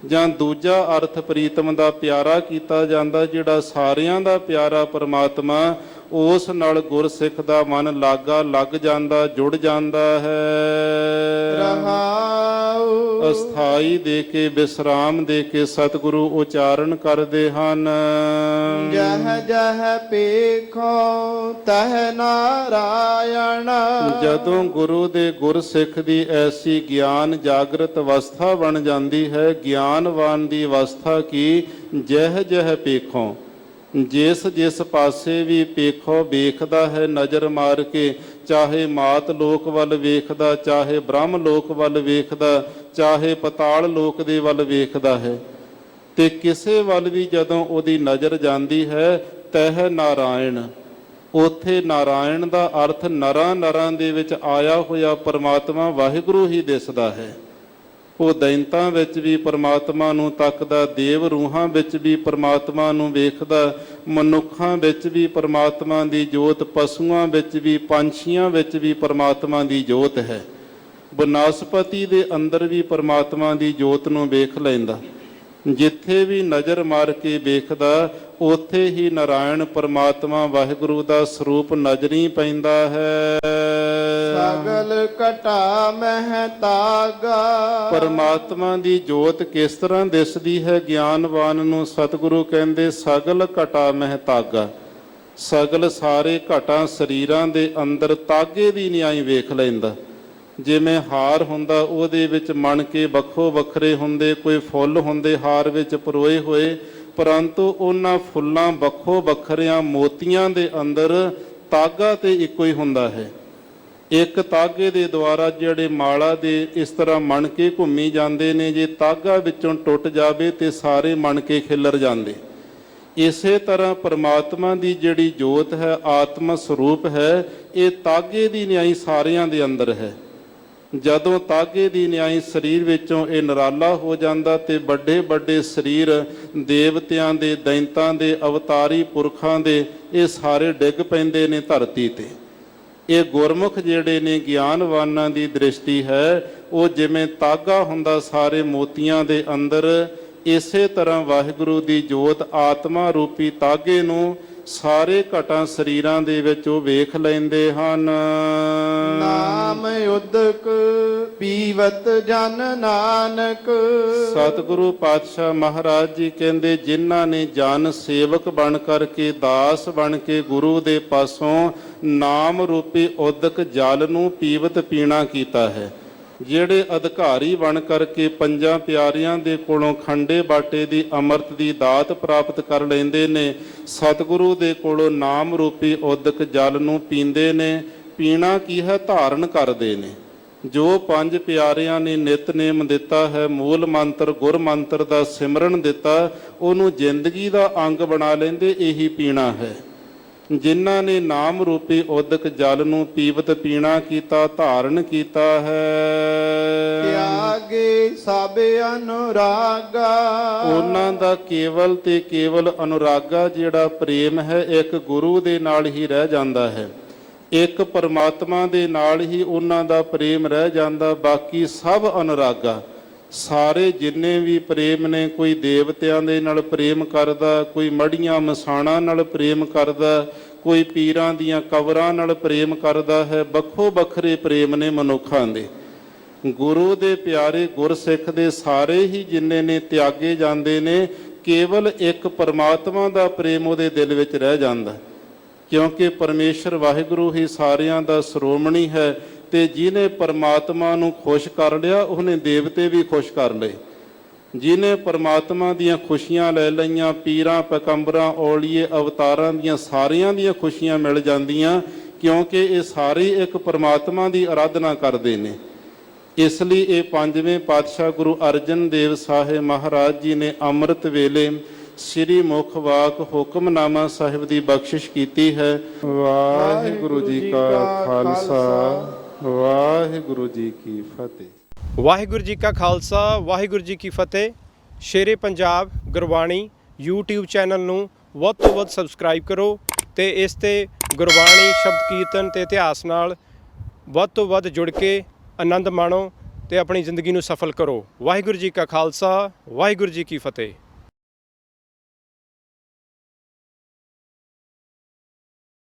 ਜਾਂ ਦੂਜਾ ਅਰਥ ਪ੍ਰੀਤਮ ਦਾ ਪਿਆਰਾ ਕੀਤਾ ਜਾਂਦਾ, ਜਿਹੜਾ ਸਾਰਿਆਂ ਦਾ ਪਿਆਰਾ ਪਰਮਾਤਮਾ, ਉਸ ਨਾਲ ਗੁਰਸਿੱਖ ਦਾ ਮਨ ਲਾਗਾ ਲੱਗ ਜਾਂਦਾ, ਜੁੜ ਜਾਂਦਾ ਹੈ। ਰਹਾਉ ਅਸਥਾਈ ਦੇ ਕੇ ਵਿਸਰਾਮ ਦੇ ਕੇ ਸਤਿਗੁਰੂ ਉਚਾਰਨ ਕਰਦੇ ਹਨ। ਜਹ ਜਹ ਪੇਖੋ ਤਹ ਨਾਰਾਇਣ। ਜਦੋਂ ਗੁਰੂ ਦੇ ਗੁਰਸਿੱਖ ਦੀ ਐਸੀ ਗਿਆਨ ਜਾਗਰਤ ਅਵਸਥਾ ਬਣ ਜਾਂਦੀ ਹੈ, ਗਿਆਨਵਾਨ ਦੀ ਅਵਸਥਾ ਕੀ, ਜਹ ਜਹ ਪੇਖੋ, ਜਿਸ ਜਿਸ ਪਾਸੇ ਵੀ ਪੇਖੋ ਵੇਖਦਾ ਹੈ ਨਜ਼ਰ ਮਾਰ ਕੇ, ਚਾਹੇ ਮਾਤ ਲੋਕ ਵੱਲ ਵੇਖਦਾ, ਚਾਹੇ ਬ੍ਰਹਮ ਲੋਕ ਵੱਲ ਵੇਖਦਾ, ਚਾਹੇ ਪਤਾਲ ਲੋਕ ਦੇ ਵੱਲ ਵੇਖਦਾ ਹੈ, ਤੇ ਕਿਸੇ ਵੱਲ ਵੀ ਜਦੋਂ ਉਹਦੀ ਨਜ਼ਰ ਜਾਂਦੀ ਹੈ, ਤਹ ਨਾਰਾਇਣ, ਉਥੇ ਨਾਰਾਇਣ ਦਾ ਅਰਥ ਨਰਾਂ ਨਰਾਂ ਦੇ ਵਿੱਚ ਆਇਆ ਹੋਇਆ ਪਰਮਾਤਮਾ ਵਾਹਿਗੁਰੂ ਹੀ ਦਿਸਦਾ ਹੈ। ਉਹ ਦੈਂਤਾਂ ਵਿੱਚ ਵੀ ਪਰਮਾਤਮਾ ਨੂੰ ਤੱਕਦਾ, ਦੇਵ ਰੂਹਾਂ ਵਿੱਚ ਵੀ ਪਰਮਾਤਮਾ ਨੂੰ ਵੇਖਦਾ, ਮਨੁੱਖਾਂ ਵਿੱਚ ਵੀ ਪਰਮਾਤਮਾ ਦੀ ਜੋਤ, ਪਸ਼ੂਆਂ ਵਿੱਚ ਵੀ, ਪੰਛੀਆਂ ਵਿੱਚ ਵੀ ਪਰਮਾਤਮਾ ਦੀ ਜੋਤ ਹੈ। ਬਨਸਪਤੀ ਦੇ ਅੰਦਰ ਵੀ ਪਰਮਾਤਮਾ ਦੀ ਜੋਤ ਨੂੰ ਵੇਖ ਲੈਂਦਾ। ਜਿੱਥੇ ਵੀ ਨਜ਼ਰ ਮਾਰ ਕੇ ਵੇਖਦਾ, ਉੱਥੇ ਹੀ ਨਾਰਾਇਣ ਪਰਮਾਤਮਾ ਵਾਹਿਗੁਰੂ ਦਾ ਸਰੂਪ ਨਜ਼ਰੀ ਪੈਂਦਾ ਹੈ। ਸਗਲ ਘਟਾ ਮਹਿ ਤਾਗਾ। ਪਰਮਾਤਮਾ ਦੀ ਜੋਤ ਕਿਸ ਤਰ੍ਹਾਂ ਦਿਸਦੀ ਹੈ ਗਿਆਨਵਾਨ ਨੂੰ? ਸਤਿਗੁਰੂ ਕਹਿੰਦੇ ਸਗਲ ਘਟਾ ਮਹਿ ਤਾਗਾ। ਸਗਲ ਸਾਰੇ ਘਟਾਂ ਸਰੀਰਾਂ ਦੇ ਅੰਦਰ ਤਾਗੇ ਦੀ ਨਿਆਈ ਵੇਖ ਲੈਂਦਾ। ਜਿਵੇਂ ਹਾਰ ਹੁੰਦਾ, ਉਹਦੇ ਵਿੱਚ ਮਣਕੇ ਵੱਖੋ ਵੱਖਰੇ ਹੁੰਦੇ, ਕੋਈ ਫੁੱਲ ਹੁੰਦੇ ਹਾਰ ਵਿੱਚ ਪਰੋਏ ਹੋਏ, ਪਰੰਤੂ ਉਹਨਾਂ ਫੁੱਲਾਂ ਵੱਖੋ ਵੱਖਰਿਆਂ ਮੋਤੀਆਂ ਦੇ ਅੰਦਰ ਤਾਗਾ ਤੇ ਇੱਕੋ ਹੀ ਹੁੰਦਾ ਹੈ। ਇੱਕ ਤਾਗੇ ਦੇ ਦੁਆਰਾ ਜਿਹੜੇ ਮਾਲਾ ਦੇ ਇਸ ਤਰ੍ਹਾਂ ਮਣਕੇ ਘੁੰਮੀ ਜਾਂਦੇ ਨੇ, ਜੇ ਤਾਗਾ ਵਿੱਚੋਂ ਟੁੱਟ ਜਾਵੇ ਤੇ ਸਾਰੇ ਮਣਕੇ ਖਿਲਰ ਜਾਂਦੇ। ਇਸੇ ਤਰ੍ਹਾਂ ਪਰਮਾਤਮਾ ਦੀ ਜਿਹੜੀ ਜੋਤ ਹੈ, ਆਤਮ ਸਰੂਪ ਹੈ, ਇਹ ਤਾਗੇ ਦੀ ਨਿਆਈ ਸਾਰਿਆਂ ਦੇ ਅੰਦਰ ਹੈ। ਜਦੋਂ ਤਾਗੇ ਦੀ ਨਿਆਈ ਸਰੀਰ ਵਿੱਚੋਂ ਇਹ ਨਿਰਾਲਾ ਹੋ ਜਾਂਦਾ ਤੇ ਵੱਡੇ ਵੱਡੇ ਸਰੀਰ ਦੇਵਤਿਆਂ ਦੇ, ਦੈਂਤਾਂ ਦੇ, ਅਵਤਾਰੀ ਪੁਰਖਾਂ ਦੇ, ਇਹ ਸਾਰੇ ਡਿੱਗ ਪੈਂਦੇ ਨੇ ਧਰਤੀ ਤੇ। ਇਹ ਗੁਰਮੁਖ ਜਿਹੜੇ ਨੇ, ਗਿਆਨਵਾਨਾਂ ਦੀ ਦ੍ਰਿਸ਼ਟੀ ਹੈ, ਉਹ ਜਿਵੇਂ ਤਾਗਾ ਹੁੰਦਾ ਸਾਰੇ ਮੋਤੀਆਂ ਦੇ ਅੰਦਰ, ਇਸੇ ਤਰ੍ਹਾਂ ਵਾਹਿਗੁਰੂ ਦੀ ਜੋਤ ਆਤਮਾ ਰੂਪੀ ਤਾਗੇ ਨੂੰ ਸਾਰੇ ਘਟਾਂ ਸਰੀਰਾਂ ਦੇ ਵਿੱਚ ਉਹ ਵੇਖ ਲੈਂਦੇ ਹਨ। ਨਾਮ ਉਦਕ ਪੀਵਤ ਜਨ ਨਾਨਕ। ਸਤਿਗੁਰੂ ਪਾਤਸ਼ਾਹ ਮਹਾਰਾਜ ਜੀ ਕਹਿੰਦੇ, ਜਿਨ੍ਹਾਂ ਨੇ ਜਨ ਸੇਵਕ ਬਣ ਕਰਕੇ, ਦਾਸ ਬਣ ਕੇ ਗੁਰੂ ਦੇ ਪਾਸੋਂ ਨਾਮ ਰੂਪੀ ਉਦਕ ਜਲ ਨੂੰ ਪੀਵਤ ਪੀਣਾ ਕੀਤਾ ਹੈ, ਜਿਹੜੇ ਅਧਿਕਾਰੀ ਬਣ ਕਰਕੇ ਪੰਜਾਂ ਪਿਆਰਿਆਂ ਦੇ ਕੋਲੋਂ ਖੰਡੇ ਬਾਟੇ ਦੀ ਅੰਮ੍ਰਿਤ ਦੀ ਦਾਤ ਪ੍ਰਾਪਤ ਕਰ ਲੈਂਦੇ ਨੇ, ਸਤਿਗੁਰੂ ਦੇ ਕੋਲੋਂ ਨਾਮ ਰੂਪੀ ਉਦਕ ਜਲ ਨੂੰ ਪੀਂਦੇ ਨੇ। ਪੀਣਾ ਕੀ ਹੈ? ਧਾਰਨ ਕਰਦੇ ਨੇ। ਜੋ ਪੰਜ ਪਿਆਰਿਆਂ ਨੇ ਨਿਤਨੇਮ ਦਿੱਤਾ ਹੈ, ਮੂਲ ਮੰਤਰ ਗੁਰ ਮੰਤਰ ਦਾ ਸਿਮਰਨ ਦਿੱਤਾ, ਉਹਨੂੰ ਜ਼ਿੰਦਗੀ ਦਾ ਅੰਗ ਬਣਾ ਲੈਂਦੇ, ਇਹੀ ਪੀਣਾ ਹੈ। ਜਿਨ੍ਹਾਂ ਨੇ ਨਾਮ ਰੂਪੀ ਉਦਕ ਜਲ ਨੂੰ ਪੀਵਤ ਪੀਣਾ ਕੀਤਾ, ਧਾਰਨ ਕੀਤਾ ਹੈ, ਤਿਆਗੇ ਸਭ ਅਨੁਰਾਗਾ। ਉਹਨਾਂ ਦਾ ਕੇਵਲ ਤੇ ਕੇਵਲ ਅਨੁਰਾਗਾ ਜਿਹੜਾ ਪ੍ਰੇਮ ਹੈ, ਇੱਕ ਗੁਰੂ ਦੇ ਨਾਲ ਹੀ ਰਹਿ ਜਾਂਦਾ ਹੈ, ਇੱਕ ਪਰਮਾਤਮਾ ਦੇ ਨਾਲ ਹੀ ਉਹਨਾਂ ਦਾ ਪ੍ਰੇਮ ਰਹਿ ਜਾਂਦਾ। ਬਾਕੀ ਸਭ ਅਨੁਰਾਗਾ, ਸਾਰੇ ਜਿੰਨੇ ਵੀ ਪ੍ਰੇਮ ਨੇ, ਕੋਈ ਦੇਵਤਿਆਂ ਦੇ ਨਾਲ ਪ੍ਰੇਮ ਕਰਦਾ, ਕੋਈ ਮੜੀਆਂ ਮਸਾਣਾਂ ਨਾਲ ਪ੍ਰੇਮ ਕਰਦਾ, ਕੋਈ ਪੀਰਾਂ ਦੀਆਂ ਕਬਰਾਂ ਨਾਲ ਪ੍ਰੇਮ ਕਰਦਾ ਹੈ। ਵੱਖੋ ਵੱਖਰੇ ਪ੍ਰੇਮ ਨੇ ਮਨੁੱਖਾਂ ਦੇ। ਗੁਰੂ ਦੇ ਪਿਆਰੇ ਗੁਰਸਿੱਖ ਦੇ ਸਾਰੇ ਹੀ ਜਿੰਨੇ ਨੇ ਤਿਆਗੇ ਜਾਂਦੇ ਨੇ, ਕੇਵਲ ਇੱਕ ਪਰਮਾਤਮਾ ਦਾ ਪ੍ਰੇਮ ਉਹਦੇ ਦਿਲ ਵਿੱਚ ਰਹਿ ਜਾਂਦਾ, ਕਿਉਂਕਿ ਪਰਮੇਸ਼ਰ ਵਾਹਿਗੁਰੂ ਹੀ ਸਾਰਿਆਂ ਦਾ ਸ਼੍ਰੋਮਣੀ ਹੈ, ਤੇ ਜਿਹਨੇ ਪਰਮਾਤਮਾ ਨੂੰ ਖੁਸ਼ ਕਰ ਲਿਆ, ਉਹਨੇ ਦੇਵਤੇ ਵੀ ਖੁਸ਼ ਕਰ ਲਏ। ਜਿਹਨੇ ਪਰਮਾਤਮਾ ਦੀਆਂ ਖੁਸ਼ੀਆਂ ਲੈ ਲਈਆਂ, ਪੀਰਾਂ, ਪੈਗੰਬਰਾਂ, ਔਲੀਏ, ਅਵਤਾਰਾਂ ਦੀਆਂ ਸਾਰਿਆਂ ਦੀਆਂ ਖੁਸ਼ੀਆਂ ਮਿਲ ਜਾਂਦੀਆਂ, ਕਿਉਂਕਿ ਇਹ ਸਾਰੇ ਇੱਕ ਪਰਮਾਤਮਾ ਦੀ ਆਰਾਧਨਾ ਕਰਦੇ ਨੇ। ਇਸ ਲਈ ਇਹ ਪੰਜਵੇਂ ਪਾਤਸ਼ਾਹ ਗੁਰੂ ਅਰਜਨ ਦੇਵ ਸਾਹਿਬ ਮਹਾਰਾਜ ਜੀ ਨੇ ਅੰਮ੍ਰਿਤ ਵੇਲੇ ਸ੍ਰੀ ਮੁਖ ਵਾਕ ਹੁਕਮਨਾਮਾ ਸਾਹਿਬ ਦੀ ਬਖਸ਼ਿਸ਼ ਕੀਤੀ ਹੈ। ਵਾਹਿਗੁਰੂ ਜੀ ਕਾ ਖਾਲਸਾ, ਵਾਹਿਗੁਰੂ ਜੀ ਕੀ ਫਤਿਹ। ਵਾਹਿਗੁਰੂ ਜੀ ਕਾ ਖਾਲਸਾ, ਵਾਹਿਗੁਰੂ ਜੀ ਕੀ ਫਤਿਹ। ਸ਼ੇਰੇ ਪੰਜਾਬ ਗੁਰਬਾਣੀ YouTube ਚੈਨਲ ਨੂੰ ਵੱਧ ਤੋਂ ਵੱਧ ਸਬਸਕ੍ਰਾਈਬ ਕਰੋ ਤੇ ਇਸ ਤੇ ਗੁਰਬਾਣੀ, ਸ਼ਬਦ ਕੀਰਤਨ ਤੇ ਇਤਿਹਾਸ ਨਾਲ ਵੱਧ ਤੋਂ ਵੱਧ ਜੁੜ ਕੇ ਆਨੰਦ ਮਾਣੋ ਤੇ ਆਪਣੀ ਜ਼ਿੰਦਗੀ ਨੂੰ ਸਫਲ ਕਰੋ। ਵਾਹਿਗੁਰੂ ਜੀ ਕਾ ਖਾਲਸਾ, ਵਾਹਿਗੁਰੂ ਜੀ ਕੀ ਫਤਿਹ।